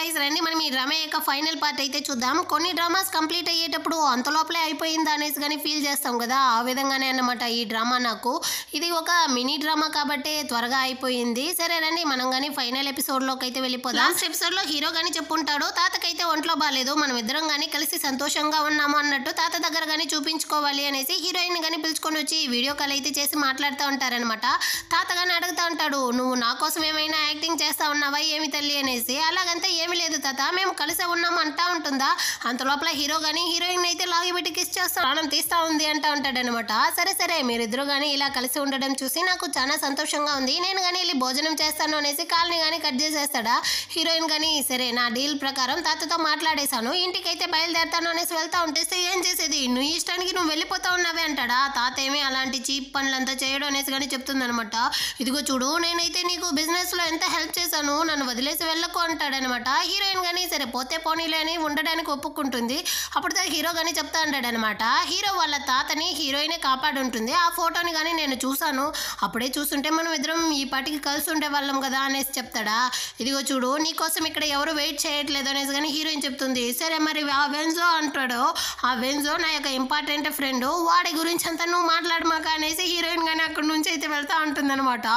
Guys రండి మనం ఈ డ్రామా యొక్క ఫైనల్ పార్ట్ అయితే చూద్దాం. కొన్ని డ్రామాస్ కంప్లీట్ అయ్యేటప్పుడు అంత లోపలే అయిపోయిందా అనేసి కానీ ఫీల్ చేస్తాం కదా, ఆ విధంగానే అన్నమాట ఈ డ్రామా. నాకు ఇది ఒక మినీ డ్రామా కాబట్టి త్వరగా అయిపోయింది. సరే రండి మనం కానీ ఫైనల్ ఎపిసోడ్లోకి అయితే వెళ్ళిపోదాం. లాస్ట్ ఎపిసోడ్లో హీరో కానీ చెప్పుంటాడు తాతకైతే ఒంట్లో బాగాలేదు, మనం ఇద్దరం కానీ కలిసి సంతోషంగా ఉన్నాము అన్నట్టు తాత దగ్గర కానీ చూపించుకోవాలి అనేసి హీరోయిన్ కానీ పిలుచుకొని వచ్చి వీడియో కాల్ అయితే చేసి మాట్లాడుతూ ఉంటారనమాట. తాత కానీ అడుగుతూ ఉంటాడు, నువ్వు నా కోసం ఏమైనా యాక్టింగ్ చేస్తా ఉన్నావా ఏమి తల్లి అనేసి. అలాగంతా ఏమి లేదు తాత, మేము కలిసే ఉన్నాము అంటా ఉంటుందా. అంత లోపల హీరో కానీ హీరోయిన్ అయితే లాగి పెట్టి కిస్ చేస్తా ప్రాణం తీస్తా ఉంది అంటా ఉంటాడనమాట. సరే సరే మీరిద్దరు కానీ ఇలా కలిసి ఉండడం చూసి నాకు చాలా సంతోషంగా ఉంది, నేను కానీ వెళ్ళి భోజనం చేస్తాను అనేసి కాల్ని కానీ కట్ చేసేస్తాడా. హీరోయిన్ కానీ సరే నా డీల్ ప్రకారం తాతతో మాట్లాడేశాను, ఇంటికైతే బయలుదేరుతాను అనేసి వెళ్తా ఉంటేస్తే ఏం చేసేది నువ్వు ఇష్టానికి నువ్వు వెళ్ళిపోతా ఉన్నావే అంటాడా. తాత ఏమి అలాంటి చీప్ పనులంతా చేయడం అనేసి కానీ చెప్తుందనమాట. ఇదిగో చూడు నేనైతే నీకు బిజినెస్ లో ఎంత హెల్ప్ చేశాను, నన్ను వదిలేసి వెళ్ళకు అంటాడనమాట. హీరోయిన్ కానీ సరే పోతే పోనీలే అని ఉండడానికి ఒప్పుకుంటుంది. అప్పుడు హీరో కానీ చెప్తా ఉంటాడనమాట, హీరో వాళ్ళ తాతని హీరోయినే కాపాడుంటుంది, ఆ ఫోటోని కానీ నేను చూశాను, అప్పుడే చూస్తుంటే మనం ఇద్దరం ఈ పాటికి కలిసి ఉండే వాళ్ళం కదా అనేసి చెప్తాడా. ఇదిగో చూడు నీకోసం ఇక్కడ ఎవరు వెయిట్ చేయట్లేదు అనేసి కానీ హీరోయిన్ చెప్తుంది. సరే మరి ఆ వెన్జో అంటాడు, ఆ వెన్జో నా యొక్క ఇంపార్టెంట్ ఫ్రెండ్, వాడి గురించి అంతా నువ్వు మాట్లాడమాక అనేసి హీరోయిన్ కానీ అక్కడి నుంచి అయితే వెళ్తా ఉంటుందన్నమాట.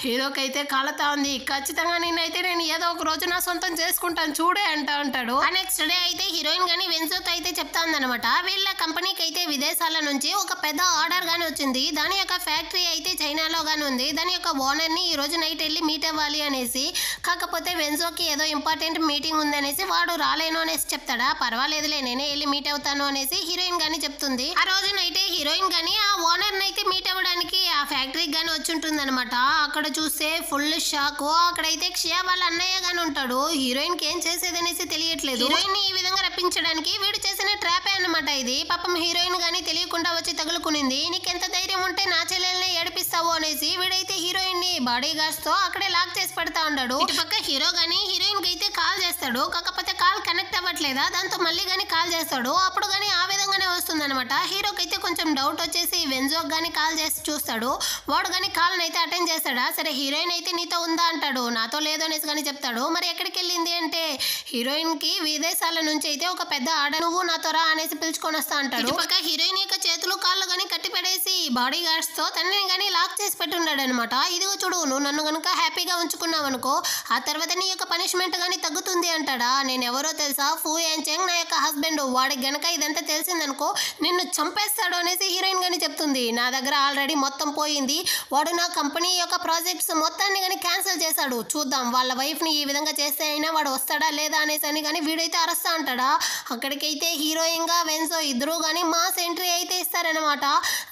హీరోకి అయితే కాలతా ఉంది, ఖచ్చితంగా నేనైతే నేను ఏదో ఒక రోజు నా సొంతం చేసుకుంటాను చూడే అంటా ఉంటాడు. నెక్స్ట్ డే అయితే హీరోయిన్ కానీ వెన్జోతో అయితే చెప్తా ఉందన్నమాట, వీళ్ళ కంపెనీకి అయితే విదేశాల నుంచి ఒక పెద్ద ఆర్డర్ గానీ వచ్చింది, దాని యొక్క ఫ్యాక్టరీ అయితే చైనాలో గానీ ఉంది, దాని యొక్క ఓనర్ ని ఈ రోజు నైట్ వెళ్ళి మీట్ అవ్వాలి అనేసి. కాకపోతే వెన్జోకి ఏదో ఇంపార్టెంట్ మీటింగ్ ఉంది అనేసి వాడు రాలేను అనేసి చెప్తాడా. పర్వాలేదులే నేనే వెళ్ళి మీట్ అవుతాను అనేసి హీరోయిన్ గానీ చెప్తుంది. ఆ రోజు నైతే హీరోయిన్ గానీ ఆ ఓనర్ అయితే మీట్ అవ్వడానికి ఆ ఫ్యాక్టరీకి గానీ వచ్చి ఉంటుంది అనమాట. అక్కడ చూస్తే ఫుల్ షాక్, అక్కడైతే క్షయ వాళ్ళ అన్నయ్య గానీ ఉంటాడు. హీరోయిన్ కి ఏం చేసేది అనేసి తెలియట్లేదు. హీరోయిన్ ని ఈ విధంగా రప్పించడానికి వీడు చేసిన ట్రాపే అన్నమాట ఇది. పాపం హీరోయిన్ గానీ తెలియకుండా వచ్చి తగులుకునింది. నీకెంత ధైర్యం ఉంటే నా చెల్లెల్ని ఏడిపిస్తావు అనేసి వీడైతే హీరోయిన్ ని బాడీ గార్డ్స్ తో అక్కడే లాక్ చేసి పెడతా ఉంటాడు. ఇటు పక్క హీరో గానీ హీరోయిన్ కి అయితే కాల్ చేస్తాడు, కాకపోతే కాల్ కనెక్ట్ అవ్వట్లేదా, దాంతో మళ్ళీ గానీ కాల్ చేస్తాడు. అప్పుడు గానీ ఆ విధంగానే వస్తుంది అనమాట. హీరోకి అయితే కొంచెం డౌట్ వచ్చేసి వెన్జోకి గానీ కాల్ చేసి చూస్తాడు, వాడు గానీ కాల్ అయితే అటెండ్ చేస్తాడా. సరే హీరోయిన్ అయితే నీతో ఉందా అంటాడు, నాతో లేదు అనేసి కానీ చెప్తాడు. మరి ఎక్కడికి వెళ్ళింది అంటే హీరోయిన్ కి విదేశాల నుంచి అయితే ఒక పెద్ద ఆర్డర్, నువ్వు నాతో రా అనేసి పిలుచుకొని వస్తా అంటాడు. పక్క హీరోయిన్ యొక్క చేతులు కాళ్ళు గానీ కట్టి పడేసి బాడీ గార్డ్స్ తో తనని గానీ లాక్ చేసి పెట్టున్నాడు అనమాట. ఇదిగో చూడు నువ్వు నన్ను గనుక హ్యాపీగా ఉంచుకున్నావు అనుకో, ఆ తర్వాత నీ యొక్క పనిష్మెంట్ గానీ తగ్గుతుంది అంటాడా. నేను ఎవరో తెలుసా, ఫూ యాంచెంగ్ నా యొక్క హస్బెండ్, వాడికి గనక ఇదంతా తెలిసిందనుకో నిన్ను చంపేస్తాడు అనేసి హీరోయిన్ గానీ చెప్తుంది. నా దగ్గర ఆల్రెడీ మొత్తం పోయింది, వాడు నా కంపెనీ యొక్క ప్రాజెక్ట్స్ మొత్తాన్ని కానీ క్యాన్సిల్ చేశాడు, చూద్దాం వాళ్ళ వైఫ్ ని ఈ విధంగా చేస్తే అయినా వాడు వస్తాడా లేదా అనేసి అని కానీ వీడైతే అరస్తా అంటాడా. అక్కడికైతే హీరోయిన్ గా వెన్సో ఇద్దరు కానీ మాస్ ఎంట్రీ అయితే ఇస్తారనమాట.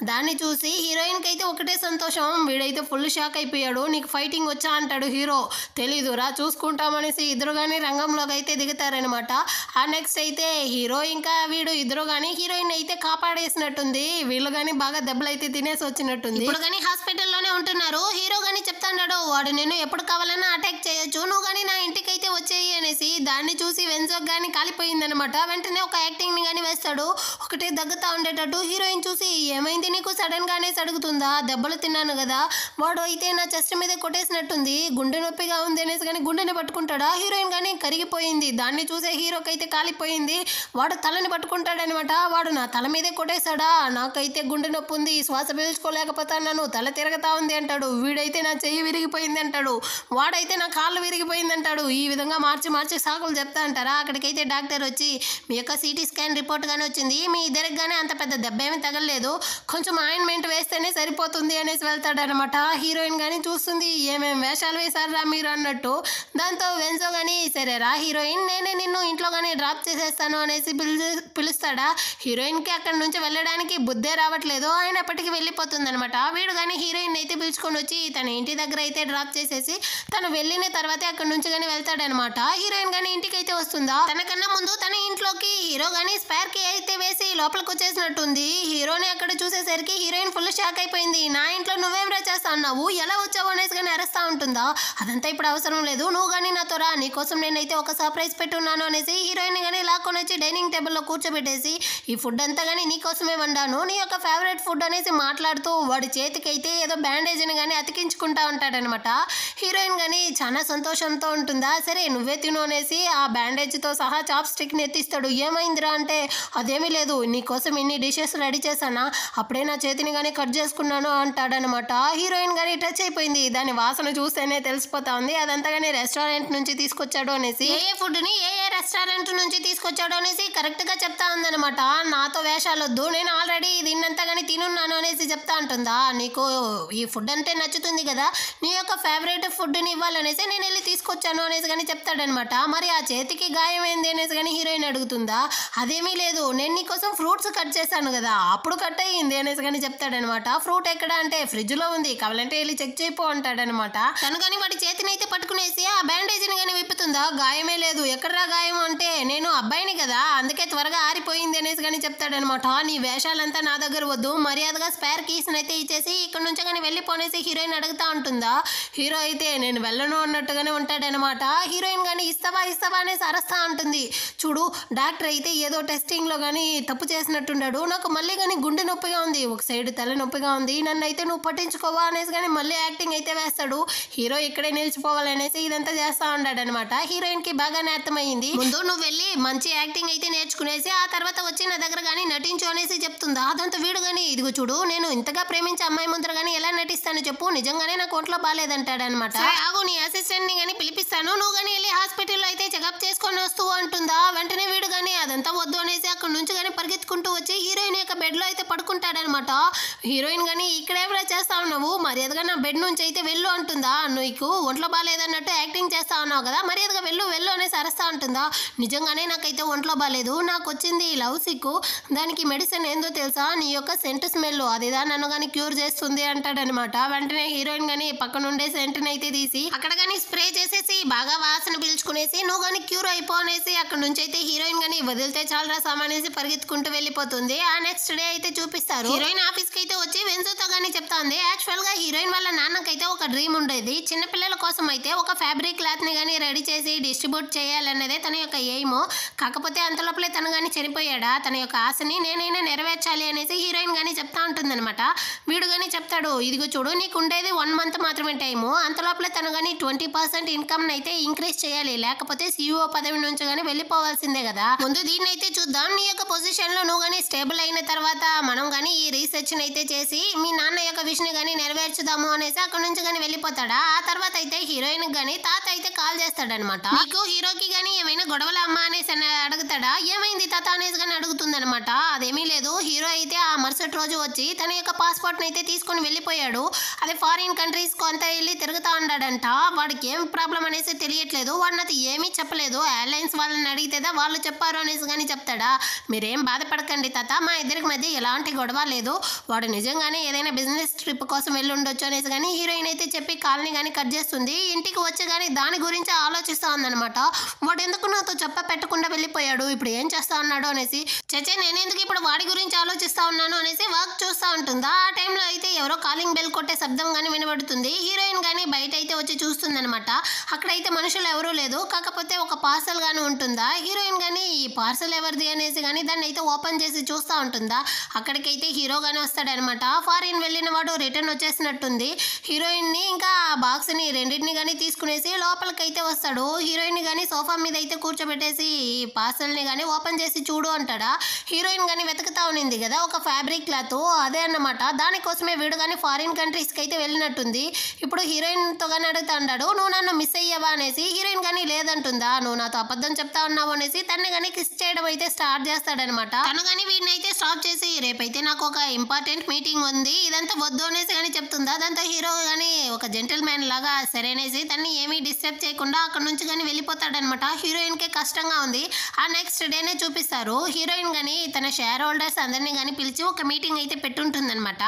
దాన్ని చూసి హీరోయిన్ కి అయితే ఒకటే సంతోషం, వీడైతే ఫుల్ షాక్ అయిపోయాడు. నీకు ఫైటింగ్ వచ్చా అంటాడు హీరో. తెలీదు రా చూసుకుంటామనేసి ఇద్దరు కానీ రంగంలోకి అయితే దిగుతారనమాట. ఆ నెక్స్ట్ అయితే హీరో ఇంకా వీడు ఇద్దరు కానీ హీరోయిన్ అయితే కాపాడేసినట్టుంది, వీళ్ళు కానీ బాగా దెబ్బలు అయితే తినేసి వచ్చినట్టుంది. ఇప్పుడు కానీ హాస్పిటల్లోనే ఉంటున్నారు. హీరో కానీ చెప్తాడు, వాడు నేను ఎప్పుడు కావాలన్నా అటాక్ చేయొచ్చు, నువ్వు కానీ నా ఇంటికి అయితే వచ్చేయి అనేసి. దాన్ని చూసి వెన్జోక్ కానీ కాలిపోయిందనమాట. వెంటనే ఒక యాక్టింగ్ ని కానీ వేస్తాడు, ఒకటే దగ్గుతా ఉండేటట్టు. హీరోయిన్ చూసి ఏమైంది నీకు సడన్ గానే అడుగుతుందా, దెబ్బలు తిన్నాను కదా, వాడు అయితే నా చెస్ట్ మీద కొట్టేసినట్టుంది, గుండె నొప్పిగా ఉంది అనేసి కానీ గుండెని పట్టుకుంటాడా. హీరోయిన్ కానీ కరిగిపోయింది, దాన్ని చూసే హీరోకి అయితే కాలిపోయింది. వాడు తలని పట్టుకుంటాడనమాట, వాడు నా తల మీదే కొట్టేశాడా, నాకైతే గుండె నొప్పి ఉంది, శ్వాస పీల్చుకోలేకపోతున్నాను, తల తిరగతా ఉంది అంటాడు. వీడైతే నా చెయ్యి విరిగిపోయింది అంటాడు, వాడైతే నా కాళ్ళు విరిగిపోయింది అంటాడు. ఈ విధంగా మార్చి మార్చి సాకులు చెప్తా అంటారా. అక్కడికైతే డాక్టర్ వచ్చి మీ యొక్క సిటీ స్కాన్ రిపోర్ట్ గానీ వచ్చింది, మీ ఇద్దరికి కానీ అంత పెద్ద దెబ్బ ఏమీ తగలలేదు, కొంచెం ఆయింట్మెంట్ వేస్తేనే సరిపోతుంది అనేసి వెళ్తాడనమాట. హీరోయిన్ కానీ చూస్తుంది, ఏమేం వేషాలు వేశారా మీరు అన్నట్టు. దాంతో వెన్సో కానీ సరే రా హీరోయిన్ నేనే నిన్ను ఇంట్లో కానీ డ్రాప్ చేసేస్తాను అనేసి పిలుస్తాడా. హీరోయిన్ కి అక్కడి నుంచి వెళ్ళడానికి బుద్ధే రావట్లేదు, అయినప్పటికీ వెళ్ళిపోతుంది అనమాట. వీడు కానీ హీరోయిన్ అయితే పిలుచుకొని వచ్చి తన ఇంటి దగ్గర అయితే డ్రాప్ చేసేసి తను వెళ్ళిన తర్వాతే అక్కడి నుంచి కానీ వెళ్తాడనమాట. హీరోయిన్ కానీ ఇంటికి అయితే వస్తుందా, తనకన్నా ముందు తన ఇంట్లోకి హీరో కానీ స్పేర్ కి అయితే వేసి లోపలికి వచ్చేసినట్టుంది. హీరోని అక్కడ చూసేసరికి హీరోయిన్ ఫుల్ షాక్ అయిపోయింది, నా ఇంట్లో నువ్వేం రా చేస్తా అన్నావు, ఎలా వచ్చావు అనేసి కానీ అరుస్తా ఉంటుందా. అదంతా ఇప్పుడు అవసరం లేదు, నువ్వు కానీ నాతో రా, నీకోసం నేనైతే ఒక సర్ప్రైజ్ పెట్టున్నాను అనేసి హీరోయిన్ కానీ లాక్కొని వచ్చి డైనింగ్ టేబుల్లో కూర్చోబెట్టేసి ఈ ఫుడ్ అంతా కానీ నీకోసమే వండాను, నీ యొక్క ఫేవరెట్ ఫుడ్ అనేసి మాట్లాడుతూ వాడి చేతికి అయితే ఏదో బ్యాండేజ్ ని కానీ అతికించుకుంటా ఉంటాడనమాట. హీరోయిన్ కానీ చాలా సంతోషంతో ఉంటుందా, సరే నువ్వే తిను అనేసి ఆ బ్యాండేజ్తో సహా చాప్ స్టిక్ని ఎత్తిస్తాడు. ఏమైందిరా అంటే అదేమీ లేదు, నీకోసం ఇన్ని డిషెస్ రెడీ చేశానా, అప్పుడే నా చేతిని కానీ కట్ చేసుకున్నాను అంటాడనమాట. హీరోయిన్ కానీ టచ్ అయిపోయింది. దాని వాసన చూస్తేనే తెలిసిపోతా ఉంది అదంతా కానీ రెస్టారెంట్ నుంచి తీసుకొచ్చాడు అనేసి. ఏ ఫుడ్ని ఏ రెస్టారెంట్ నుంచి తీసుకొచ్చాడు అనేసి కరెక్ట్గా చెప్తా ఉందనమాట. నాతో వేషాలొద్దు, నేను ఆల్రెడీ దీన్నంతా కానీ తినున్నాను అనేసి చెప్తా ఉంటుందా. నీకు ఈ ఫుడ్ అంటే నచ్చుతుంది కదా, నీ యొక్క ఫేవరెట్ ఫుడ్ని ఇవ్వాలనేసి నేను వెళ్ళి తీసుకొచ్చాను అనేసి కానీ చెప్తాడనమాట. మరి ఆ చేతికి గాయం ఏంది అనేసి కానీ హీరోయిన్ అడుగుతుందా. అదేమీ లేదు, నేను నీకోసం ఫ్రూట్స్ కట్ చేశాను కదా అప్పుడు కట్ అయ్యింది అనేసి కానీ చెప్తాడనమాట. ఫ్రూట్ ఎక్కడ అంటే ఫ్రిడ్జ్లో ఉంది, కావాలంటే వెళ్ళి చెక్ చేయిపో అంటాడనమాట. తను కానీ వాడి చేతిని అయితే పట్టుకునేసి ఆ బ్యాండేజ్ని కానీ విప్పుతుందా. గాయమే లేదు, ఎక్కడరా గాయం అంటే నేను అబ్బాయిని కదా అందుకే త్వరగా ఆరిపోయింది అనేసి కానీ చెప్తాడనమాట. నీ వేషాలంతా నా దగ్గర వద్దు, మర్యాదగా స్పేర్ కీస్ని అయితే ఇచ్చేసి ఇక్కడ నుంచి కానీ వెళ్ళిపోనేసి హీరోయిన్ అడుగుతా ఉంటుందా. హీరో అయితే నేను వెళ్ళను అన్నట్టుగానే ఉంటాడనమాట. హీరోయిన్ కానీ ఇస్తావా ఇస్తావా అనేసి అరస్తా ఉంటుంది. చూడు డాక్టర్ అయితే ఏదో టెస్టింగ్లో కానీ తప్పు చేసినట్టున్నాడు, నాకు మళ్ళీ కానీ గుండె నొప్పిగా ఉంది, ఒక సైడ్ తల నొప్పిగా ఉంది, నన్ను అయితే నువ్వు పట్టించుకోవా అనేసి కానీ మళ్ళీ యాక్టింగ్ అయితే వేస్తాడు. హీరో ఇక్కడే నిలిచిపోవాలనేసి ఇదంతా చేస్తా ఉన్నాడనమాట. హీరోయిన్కి బాగానే అర్థమైంది. ముందు నువ్వు వెళ్ళి మంచి యాక్టింగ్ అయితే నేర్చుకునేసి ఆ తర్వాత వచ్చి నా దగ్గర కానీ నటించు అనేసి చెప్తుందా. అదంతా వీడు కానీ ఇదిగో చూడు నేను ఇంతగా ప్రేమించే అమ్మాయి ముందర కానీ ఎలా నటిస్తాను చెప్పు, నిజంగానే నాకు ఒంట్లో బాగాలేదంటాడనమాట. ఆగు నీ అసిస్టెంట్ని కానీ పిలిపిస్తాను, నువ్వు కానీ వెళ్ళి హాస్పిటల్లో అయితే చెకప్ చేసుకొని వస్తూ అంటుందా. వెంటనే వీడు కానీ అదంతా వద్దు అనేసి అక్కడ నుంచి కానీ పరిగెత్తుకుంటూ వచ్చి హీరోయిన్ యొక్క బెడ్లో అయితే పడుకుంటాడనమాట. హీరోయిన్ కానీ ఇక్కడేవరా చేస్తా ఉన్నావు, మర్యాదగా నా బెడ్ నుంచి అయితే వెళ్ళు అంటుందా. నీకు ఒంట్లో బాగాలేదన్నట్టు యాక్టింగ్ చేస్తా ఉన్నావు కదా, మర్యాదగా వెళ్ళు వెళ్ళు అనేసి అరస్తా ఉంటుందా. నిజంగానే నాకైతే ఒంట్లో బాగాలేదు, నాకు వచ్చింది లవ్ సిక్, దానికి మెడిసిన్ ఏందో తెలుసా, నీ యొక్క సెంట్ స్మెల్ అదిదా నన్ను కానీ క్యూర్ చేస్తుంది అంటాడనమాట. వెంటనే హీరోయిన్ కానీ పక్కనుండే సెంట్ని అయితే తీసి అక్కడ కానీ స్ప్రే చేసేసి బాగా వాసన పీల్చుకునేసి నువ్వు కానీ క్యూర్ అయిపో అనేసి అక్కడ నుంచి అయితే హీరోయిన్ కానీ వదిలితే చాలా సామానేసి పరిగెత్తుకుంటూ వెళ్ళిపోతుంది. ఆ నెక్స్ట్ డే అయితే చూపిస్తారు. హీరోయిన్ ఆఫీస్కి అయితే వచ్చి వెన్సోతో కానీ చెప్తాంది. యాక్చువల్గా హీరోయిన్ వాళ్ళ నాన్నకైతే ఒక డ్రీమ్ ఉండేది, చిన్నపిల్లల కోసం అయితే ఒక ఫ్యాబ్రిక్ క్లాత్ని కానీ రెడీ చేసి డిస్ట్రిబ్యూట్ చేయాలన్నదే తన యొక్క ఎయిమ్. కాకపోతే అంతలోపలే తను కానీ చనిపోయాడా, తన యొక్క ఆశని నేనైనా నెరవేర్చాలి అనేసి హీరోయిన్ కానీ చెప్తా ఉంటుందన్నమాట. వీడు కానీ చెప్తాడు ఇదిగో చూడు నీకు ఉండేది 1 మంత్ మాత్రమే టైము, అంతలోపలే తను కానీ 20% ఇన్కమ్ అయితే ఇంక్రీజ్ చేయాలి, లేకపోతే CEO పదవి నుంచి కానీ వెళ్ళిపోవాల్సిందే కదా. ముందు దీన్ని అయితే చూద్దాం, నీ యొక్క పొజిషన్లో నువ్వు కానీ స్టేబుల్ అయిన తర్వాత మనం కానీ ఈ రీసెర్చ్ని అయితే చేసి మీ నాన్న యొక్క విషయం కానీ నెరవేర్చుదాము అనేసి అక్కడ నుంచి కానీ వెళ్ళిపోతాడా. ఆ తర్వాత అయితే హీరోయిన్ కానీ తాత అయితే కాల్ చేస్తాడనమాట. నీకు హీరోకి కానీ ఏమైనా గొడవల అమ్మ అనేసి అడుగుతాడా. ఏమైంది తాత అనేసి కానీ అడుగుతుందనమాట. అదేమీ లేదు, హీరో అయితే ఆ మరుసటి రోజు వచ్చి తన యొక్క పాస్పోర్ట్ని అయితే తీసుకొని వెళ్ళిపోయాడు. అదే ఫారిన్ కంట్రీస్కు అంతా వెళ్ళి తిరుగుతా ఉన్నాడంట. వాడికి ఏం ప్రాబ్లం అనేసి తెలియట్లేదు, వాడు నాతో ఏమీ చెప్పలేదు, ఎయిర్లైన్స్ వాళ్ళని అడిగితేదా వాళ్ళు చెప్పారు అనేసి కానీ చెప్తాడా. మీరేం బాధపడకండి తాత, మా ఇద్దరికి మధ్య ఎలాంటి గొడవ లేదు, వాడు నిజంగానే ఏదైనా బిజినెస్ ట్రిప్ కోసం వెళ్ళి ఉండొచ్చు అనేసి కానీ హీరోయిన్ అయితే చెప్పి కాల్ని కానీ కట్ చేస్తుంది. ఇంటికి వచ్చి కానీ దాని గురించి ఆలోచిస్తూ ఉందనమాట. వాడు ఎందుకు నాతో చెప్ప పెట్టకుండా వెళ్ళిపోయాడు, ఇప్పుడు ఏం చేస్తా ఉన్నాడు అనేసి. చచ్చే నేనెందుకు ఇప్పుడు వాడి గురించి ఆలోచిస్తా ఉన్నాను అనేసి వర్క్ చూస్తూ ఉంటుందా. ఆ టైంలో అయితే ఎవరో కాలింగ్ బెల్ కొట్టే శబ్దం కానీ వినబడుతుంది. హీరోయిన్ కానీ బయట అయితే వచ్చి చూస్తుందనమాట. అక్కడైతే మనుషులు ఎవరూ లేదు, కాకపోతే ఒక పార్సల్ కానీ ఉంటుందా. హీరోయిన్ కానీ ఈ పార్సల్ ఎవరిది అనేసి కానీ దాన్ని అయితే ఓపెన్ చేసి చూస్తూ ఉంటుందా. అక్కడికైతే హీరో కానీ వస్తాడనమాట. ఫారిన్ వెళ్ళిన వాడు రిటర్న్ వచ్చేసినట్టుంది. హీరోయిన్ని ఇంకా ఆ బాక్స్ని రెండింటిని కానీ తీసుకునేసి లోపలికైతే వస్తాడు. హీరోయిన్ కానీ సోఫా మీద అయితే కూర్చోబెట్టేసి ఈ పార్సల్ని కానీ ఓపెన్ చేసి చూడు అంటాడా. హీరోయిన్ కానీ వెతుకుతా ఉన్నింది కదా ఒక ఫ్యాబ్రిక్ క్లాత్, అదే అన్నమాట. దానికోసమే వీడు కానీ ఫారిన్ కంట్రీస్కి అయితే వెళ్ళినట్టుంది. ఇప్పుడు హీరోయిన్తో కానీ అడుగుతా ఉంటాడు నువ్వు నన్ను మిస్ అయ్యావా అనేసి. హీరోయిన్ కానీ లేదంటుందా, నువ్వు నాతో అబద్ధం చెప్తా ఉన్నావు అనేసి తన్ని కానీ కిస్ చేయడం అయితే స్టార్ట్ చేస్తాడనమాట. తను కానీ వీడిని అయితే స్టాప్ చేసి రేపైతే నాకు ఒక ఇంపార్టెంట్ మీటింగ్ ఉంది, ఇదంతా వద్దు అనేసి కానీ చెప్తుందా. దాంతో హీరో కానీ ఒక జెంటిల్ మ్యాన్ లాగా సరేనేసి తన్ని ఏమీ డిస్టర్బ్ చేయకుండా అక్కడ నుంచి కానీ వెళ్ళిపోతాడనమాట. హీరోయిన్కే కష్టంగా ఉంది. ఆ నెక్స్ట్ డేనే చూపిస్తారు. హీరోయిన్ కానీ తన షేర్ హోల్డర్స్ అందరినీ కానీ పిలిచి ఒక మీటింగ్ అయితే పెట్టుంటుందన్నమాట.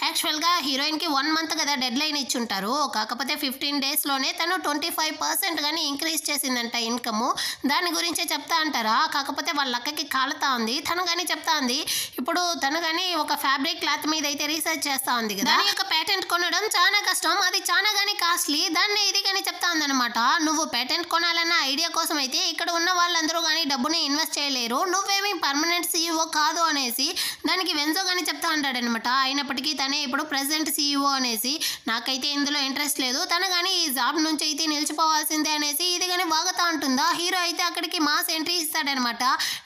యాక్చువల్గా హీరోయిన్కి 1 మంత్ కదా డెడ్ లైన్ ఇచ్చుంటారు, కాకపోతే 15 డేస్లోనే తను 25% కానీ ఇంక్రీజ్ చేసిందంట ఇన్కమ్. దాని గురించే చెప్తా అంటారా. కాకపోతే వాళ్ళ అక్కకి కాలుతా ఉంది. తను కానీ చెప్తా ఉంది ఇప్పుడు తను కానీ ఒక ఫ్యాబ్రిక్ క్లాత్ మీద అయితే రీసెర్చ్ చేస్తా ఉంది కదా, దాని యొక్క పేటెంట్ కొనడం చాలా కష్టం, అది చాలా కానీ కాస్ట్లీ, దాన్ని ఇది కానీ చెప్తా ఉందన్నమాట. నువ్వు పేటెంట్ కొనాలన్న ఐడియా కోసం అయితే ఇక్కడ ఉన్న వాళ్ళందరూ కానీ డబ్బుని ఇన్వెస్ట్ చేయలేరు, నువ్వేమీ పర్మనెంట్ CEO కాదు అనేసి దానికి వెన్సో కానీ చెప్తా ఉంటాడనమాట. అయినప్పటికీ తనే ఇప్పుడు ప్రెసెంట్ CEO అనేసి నాకైతే ఇందులో ఇంట్రెస్ట్ లేదు, తను కానీ ఈ జాబ్ నుంచి అయితే నిలిచిపోవాల్సిందే అనేసి ఇది కానీ వాగుతా ఉంటుందా, హీరో అయితే అక్కడికి మాస్ ఎంట్రీ ఇస్తాడనమాట.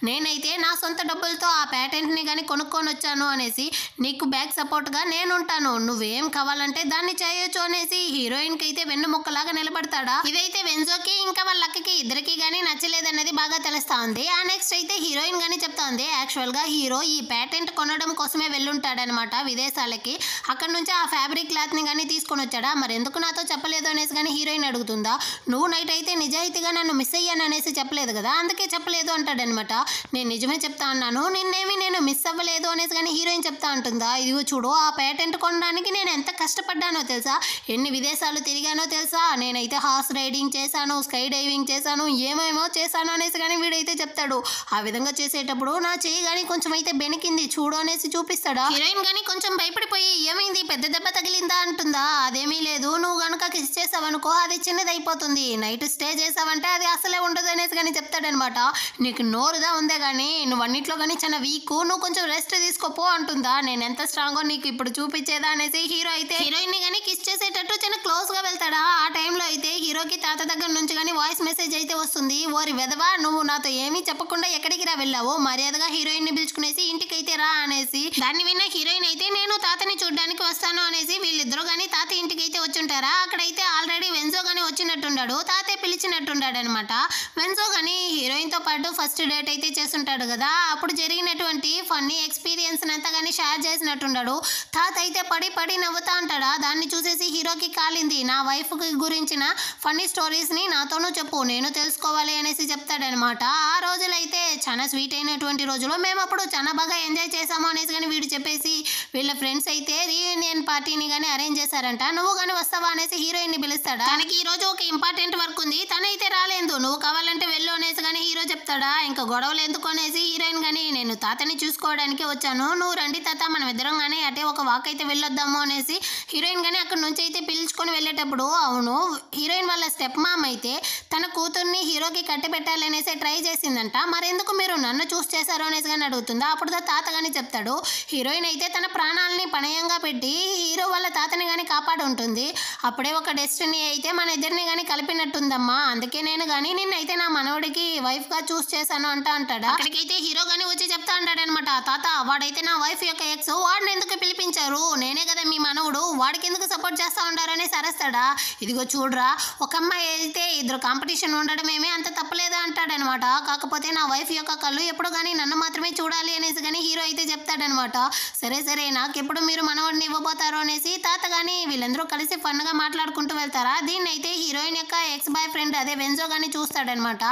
నేనైతే నా సొంత డబ్బులతో ఆ ప్యాటెంట్ని కానీ కొనుక్కొని వచ్చాను అనేసి, నీకు బ్యాక్ సపోర్ట్గా నేనుంటాను, నువ్వేం కావాలంటే దాన్ని చేయొచ్చు అనేసి హీరోయిన్కి అయితే వెన్నుముక్కలాగా నిలబడతాడా. ఇదైతే వెన్జోకి ఇంకా వాళ్ళ అక్కకి ఇద్దరికి కానీ నచ్చలేదన్నది బాగా తెలుస్తా ఉంది. ఆ నెక్స్ట్ అయితే హీరోయిన్ కానీ చెప్తా ఉంది, యాక్చువల్గా హీరో ఈ ప్యాటెంట్ కొనడం కోసమే వెళ్ళుంటాడనమాట విదేశాలకి. అక్కడ నుంచి ఆ ఫ్యాబ్రిక్ క్లాత్ని కానీ తీసుకొని వచ్చాడా, మరి ఎందుకు నాతో చెప్పలేదు అనేసి కానీ హీరోయిన్ అడుగుతుందా. నువ్వు నైట్ అయితే నిజాయితీగా నన్ను మిస్ అయ్యాను అనేసి చెప్పలేదు కదా, అందుకే చెప్పలేదు అంటాడనమాట. నేను నిజమే చెప్తా ఉన్నాను, నిన్నేమి నేను మిస్ అవ్వలేదు అనేసి కానీ హీరోయిన్ చెప్తా ఉంటుందా. ఇదిగో చూడు, ఆ ప్యాటెంట్ కొనడానికి నేను ఎంత కష్టపడ్డానో తెలుసా, ఎన్ని విదేశాలు తిరిగానో తెలుసా, నేనైతే హార్స్ రైడింగ్ చేశాను, స్కై డైవింగ్ చేశాను, ఏమేమో చేశాను అనేసి కానీ వీడైతే చెప్తాడు. ఆ విధంగా చేసేటప్పుడు నా చేయి కానీ కొంచెం అయితే బెనికింది చూడు అనేసి చూపిస్తాడా. హీరోయిన్ కానీ కొంచెం భయపడిపోయి, ఏమైంది పెద్ద దెబ్బ తగిలిందా అంటుందా. అదేమీ లేదు, నువ్వు గనుక కిస్ చేసావనుకో అది చిన్నది అయిపోతుంది, నైట్ స్టే చేసావంటే అది అసలే ఉండదు అనేసి కానీ చెప్తాడనమాట. నీకు నోరుదా ఉందే కానీ నువ్వు అన్నిట్లో కానీ చాలా వీక్, నువ్వు కొంచెం రెస్ట్ తీసుకోపో అంటుందా. నేను ఎంత స్ట్రాంగో నీకు ఇప్పుడు చూపించేదా అనేసి హీరో అయితే హీరోయిన్ ని కానీ కిస్ చేసేటట్టు చాలా క్లోజ్ గా వెళ్తాడా. ఆ టైంలో అయితే హీరోకి తాత దగ్గర నుంచి కానీ వాయిస్ మెసేజ్ అయితే వస్తుంది. ఓరి వెదవా, నువ్వు నాతో ఏమీ చెప్పకుండా ఎక్కడికి రా వెళ్ళావు, మర్యాదగా హీరోయిన్ ని పిలుచుకునేసి ఇంటికైతే రా అనేసి. దాన్ని విన్న హీరోయిన్ అయితే నేను తాతని చూడడానికి వస్తాను అనేసి వీళ్ళిద్దరూ కానీ తాత ఇంటికి అయితే వచ్చుంటారా. అక్కడైతే ఆల్రెడీ వెన్జో కానీ వచ్చినట్టుండాడు, తాతే పిలిచినట్టుండాడు అనమాట. వెన్జో కానీ హీరోయిన్ తో పాటు ఫస్ట్ డేట్ అయితే చేస్తుంటాడు కదా, అప్పుడు జరిగినటువంటి ఫన్నీ ఎక్స్పీరియన్స్ అంతా కానీ షేర్ చేసినట్టుండాడు. తాత అయితే పడి పడి నవ్వుతా ఉంటాడా. దాన్ని చూసేసి హీరోకి కాలింది, నా వైఫ్ గురించిన ఫన్నీ స్టోరీస్ ని నాతోనూ చెప్పు, నేను తెలుసుకోవాలి అనేసి చెప్తాడనమాట. ఆ రోజులైతే చాలా స్వీట్ అయినటువంటి రోజులు, మేము అప్పుడు చాలా బాగా ఎంజాయ్ చేసాము అనేసి కానీ వీడు చెప్పేసి వీళ్ళ ఫ్రెండ్స్ అయితే రీయూనియన్ పార్టీని కానీ అరేంజ్ చేశారంట. నువ్వు కానీ వస్తావా అనేసి హీరోయిన్ ని పిలుస్తాడా. తనకి ఈ రోజు ఒక ఇంపార్టెంట్ వర్క్ ఉంది, తనైతే రాలేదు, నువ్వు కావాలంటే వెళ్ళు అనేసి కానీ హీరో చెప్తాడా. ఇంకా గొడవలు ఎందుకు అనేసి హీరోయిన్ కానీ, నేను తాతని చూసుకోవడానికి వచ్చాను, నువ్వు రండి తాత మనం ఇద్దరం కానీ అటే ఒక వాక్ అయితే వెళ్ళొద్దాము అనేసి హీరోయిన్ కానీ అక్కడ నుంచి అయితే పిలుచుకొని వెళ్ళేటప్పుడు, అవును హీరోయిన్ వాళ్ళ స్టెప్ మామ్ అయితే తన కూతుర్ని హీరోకి కట్టి పెట్టాలనేసి ట్రై చేసిందంట, మరెందుకు మీరు నన్ను చూస్ చేశారు అనేసి కానీ అడుగుతుందా. అప్పుడు తాత కానీ చెప్తాడు, హీరోయిన్ అయితే తన ప్రాణాలని పణయంగా పెట్టి హీరో వాళ్ళ తాతని కానీ కాపాడు ఉంటుంది, అప్పుడే ఒక డెస్టినీ అయితే మన ఇద్దరిని కానీ కలిపినట్టుందమ్మా, అందుకే నేను కానీ నిన్నైతే నా మనవడికి వైఫ్ గా చూస్ చేశాను అంటాడా. అక్కడికైతే హీరో కానీ వచ్చి చెప్తా అంటాడనమాట, తాత వాడైతే నా వైఫ్ యొక్క ఎక్స్, వాడిని ఎందుకు పిలిపించారు, నేనే కదా మీ మనవడు, వాడికి ఎందుకు సపోర్ట్ చేస్తా ఉంటారని సరేస్తాడా. ఇదిగో చూడరా, ఒక అమ్మాయి అయితే ఇద్దరు కాంపిటీషన్ ఉండడమేమే అంత తప్పలేదు అంటాడనమాట. కాకపోతే నా వైఫ్ యొక్క కళ్ళు ఎప్పుడు కానీ నన్ను మాత్రమే చూడాలి అనేసి కానీ హీరో అయితే చెప్తాడనమాట. సరే సరే నాకెప్పుడు మీరు మనవడిని ఇవ్వబోతారు అనేసి తాత కానీ వీళ్ళందరూ కలిసి ఫన్ గా మాట్లాడుకుంటూ వెళ్తారా. దీన్ని అయితే హీరోయిన్ యొక్క ఎక్స్ బాయ్ ఫ్రెండ్ అదే వెన్జో కానీ చూస్తాడనమాట.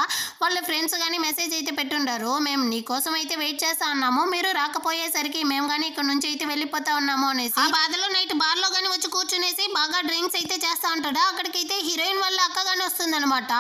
వాళ్ళ ఫ్రెండ్స్ కానీ మెసేజ్ అయితే పెట్టుండారు, మేము నీకోసం అయితే వెయిట్ చేస్తా ఉన్నాము, మీరు రాకపోయేసరికి మేము కానీ ఇక్కడ నుంచి అయితే వెళ్ళిపోతా ఉన్నాము అనేసి. ఆ బాధలో నైట్ బార్ లో కానీ వచ్చి కూర్చునేసి బాగా డ్రింక్స్ అయితే చేస్తా ఉంటాడా. అక్కడికైతే హీరోయిన్ వాళ్ళ అక్క కానీ వస్తుందన్నమాట.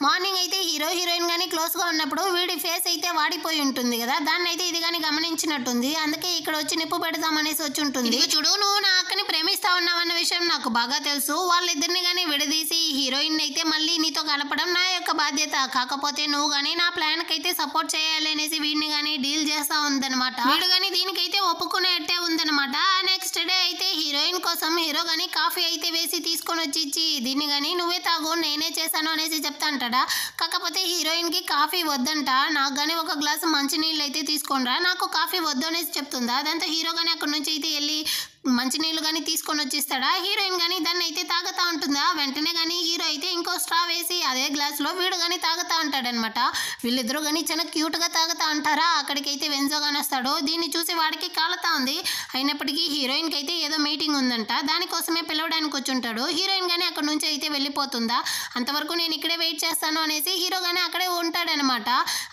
మార్నింగ్ అయితే హీరోయిన్ కానీ క్లోజ్ గా ఉన్నప్పుడు వీడి ఫేస్ అయితే వాడిపోయి ఉంటుంది కదా, దాన్ని అయితే ఇది కానీ గమనించినట్టుంది, అందుకే ఇక్కడ వచ్చి నిప్పు పెడదామనేసి వచ్చి ఉంటుంది. చూడు, నువ్వు నా అక్కని ప్రేమిస్తా ఉన్నావన్న విషయం నాకు బాగా తెలుసు, వాళ్ళిద్దరిని కానీ విడదీసి హీరోయిన్ అయితే మళ్ళీ నీతో కలపడం నా యొక్క బాధ్యత, కాకపోతే నువ్వు కానీ నా ప్లాన్ కి అయితే సపోర్ట్ చేయాలి అనేసి వీడిని కానీ డీల్ చేస్తా ఉందన్నమాట. వీడు కానీ దీనికైతే ఒప్పుకునేట్టే ఉందన్నమాట. నెక్స్ట్ డే అయితే హీరోయిన్ కోసం హీరో కానీ కాఫీ అయితే వేసి తీసుకొని వచ్చి ఇచ్చి, దీన్ని కానీ నువ్వే తాగు నేనే చేశాను అనేసి చెప్తా అంటాడా. కాకపోతే హీరోయిన్ కి కాఫీ వద్దంట, నాకు కానీ ఒక గ్లాసు మంచినీళ్ళు అయితే తీసుకోనరా, నాకు కాఫీ వద్దు అనేసి చెప్తుందా. దాంతో హీరో కానీ అక్కడ నుంచి అయితే వెళ్ళి మంచినీళ్ళు కానీ తీసుకొని వచ్చిస్తాడా. హీరోయిన్ కానీ దాన్ని అయితే తాగుతా ఉంటుందా. వెంటనే కానీ హీరో అయితే ఇంకో స్ట్రా వేసి అదే గ్లాస్లో వీడు కానీ తాగుతా ఉంటాడనమాట. వీళ్ళిద్దరూ కానీ చాలా క్యూట్గా తాగుతా అంటారా. అక్కడికైతే వెన్జో కానీ వస్తాడు. దీన్ని చూసి వాడికి కాలుతా ఉంది. అయినప్పటికీ హీరోయిన్కి అయితే ఏదో మీటింగ్ ఉందంట, దానికోసమే పిలవడానికి వచ్చి ఉంటాడు. హీరోయిన్ కానీ అక్కడ నుంచి అయితే వెళ్ళిపోతుందా. అంతవరకు నేను ఇక్కడే వెయిట్ చేస్తాను అనేసి హీరో కానీ అక్కడే ఉంటాడనమాట.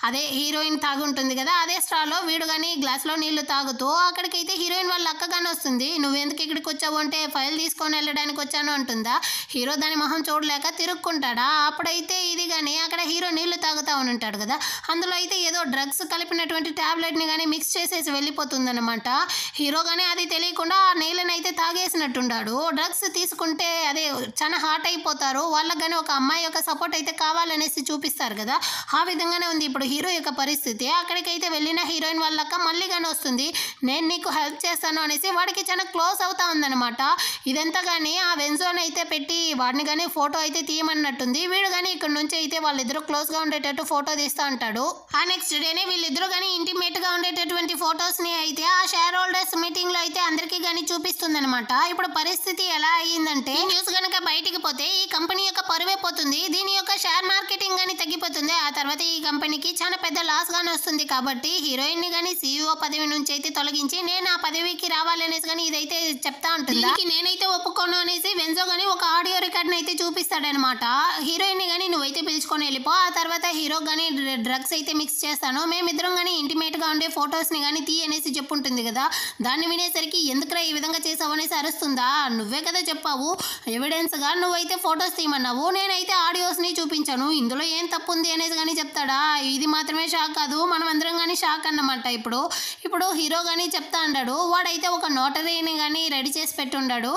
అదే హీరోయిన్ తాగుంటుంది కదా, అదే స్ట్రాలో వీడు కానీ గ్లాస్లో నీళ్లు తాగుతూ అక్కడికైతే హీరోయిన్ వాళ్ళ అక్క కానీ వస్తుంది. నువ్వెందుకు ఇక్కడికి వచ్చావు అంటే ఫైల్ తీసుకొని వెళ్ళడానికి వచ్చాను అంటుందా. హీరో దాని మొహం చూడలేక తిరుక్కుంటాడా. అప్పుడైతే ఇది కానీ అక్కడ హీరో నీళ్లు తాగుతా ఉంటాడు కదా, అందులో అయితే ఏదో డ్రగ్స్ కలిపినటువంటి టాబ్లెట్ని కానీ మిక్స్ చేసేసి వెళ్ళిపోతుందన్నమాట. హీరో కానీ అది తెలియకుండా ఆ నీళ్ళని అయితే తాగేసినట్టుండాడు. డ్రగ్స్ తీసుకుంటే అదే చాలా హాట్ అయిపోతారు. వాళ్ళకి కానీ ఒక అమ్మాయి యొక్క సపోర్ట్ అయితే కావాలనేసి చూపిస్తారు కదా, ఆ విధంగానే ఉంది ఇప్పుడు హీరో యొక్క పరిస్థితి. అక్కడికైతే వెళ్ళిన హీరోయిన్ వాళ్ళక మళ్ళీ కానీ వస్తుంది. నేను నీకు హెల్ప్ చేస్తాను అనేసి వాడికి చాలా క్లోజ్ అవుతా ఉందన్నమాట. ఇదంతా కానీ ఆ వెన్జోని అయితే పెట్టి వాడిని కానీ ఫోటో అయితే తీయమన్నట్టుంది. వీడు కానీ ఇక్కడ నుంచి అయితే వాళ్ళిద్దరూ క్లోజ్గా ఉండేటట్టు ఫోటో తీస్తూ ఉంటాడు. ఆ నెక్స్ట్ డేనే వీళ్ళిద్దరూ కానీ ఇంటిమేట్గా ఉండేటటువంటి ఫొటోస్ని అయితే ఆ షేర్ హోల్డర్స్ మీటింగ్లో అయితే అందరికీ కానీ చూపిస్తుందన్నమాట. ఇప్పుడు పరిస్థితి ఎలా అయ్యిందంటే ఈ న్యూస్ కనుక బయటికి పోతే ఈ కంపెనీ యొక్క పరువే పోతుంది, దీని యొక్క షేర్ మార్కెటింగ్ కానీ తగ్గిపోతుంది. ఆ తర్వాత ఈ కంపెనీకి చాలా పెద్ద లాస్ గానీ వస్తుంది. కాబట్టి హీరోయిన్ ని కానీ CEO పదవి నుంచి అయితే తొలగించి నేను ఆ పదవికి రావాలనేసి కానీ ఇదైతే చెప్తా ఉంటుంది. నేనైతే ఒప్పుకోను అనేసి వెన్జో గానీ ఒక ఆడియో రికార్డ్ అయితే చూపిస్తాడనమాట. హీరోయిన్ ని కానీ నువ్వైతే పిలుచుకొని వెళ్ళిపో, ఆ తర్వాత హీరో గానీ డ్రగ్స్ అయితే మిక్స్ చేస్తాను, మేమిద్దరం కానీ ఇంటిమేట్ గా ఉండే ఫొటోస్ ని కానీ తీ అనేసి చెప్పుంటుంది కదా. దాన్ని వినేసరికి ఎందుకురా ఈ విధంగా చేసావు అనేసి అరుస్తుందా. నువ్వే కదా చెప్పావు ఎవిడెన్స్ గా నువ్వైతే ఫొటోస్ తీయమన్నావు, నేనైతే ఆడియోస్ ని చూపించాను, ఇందులో ఏం తప్పు ఉంది అనేసి కానీ చెప్తాడా. ఇది మాత్రమే షాక్ కాదు, మనం అందరం కానీ షాక్ అన్నమాట. ఇప్పుడు హీరో కానీ చెప్తా అన్నాడు, వాడైతే ఒక నోటరీని కానీ రెడీ చేసి పెట్టుండాడు.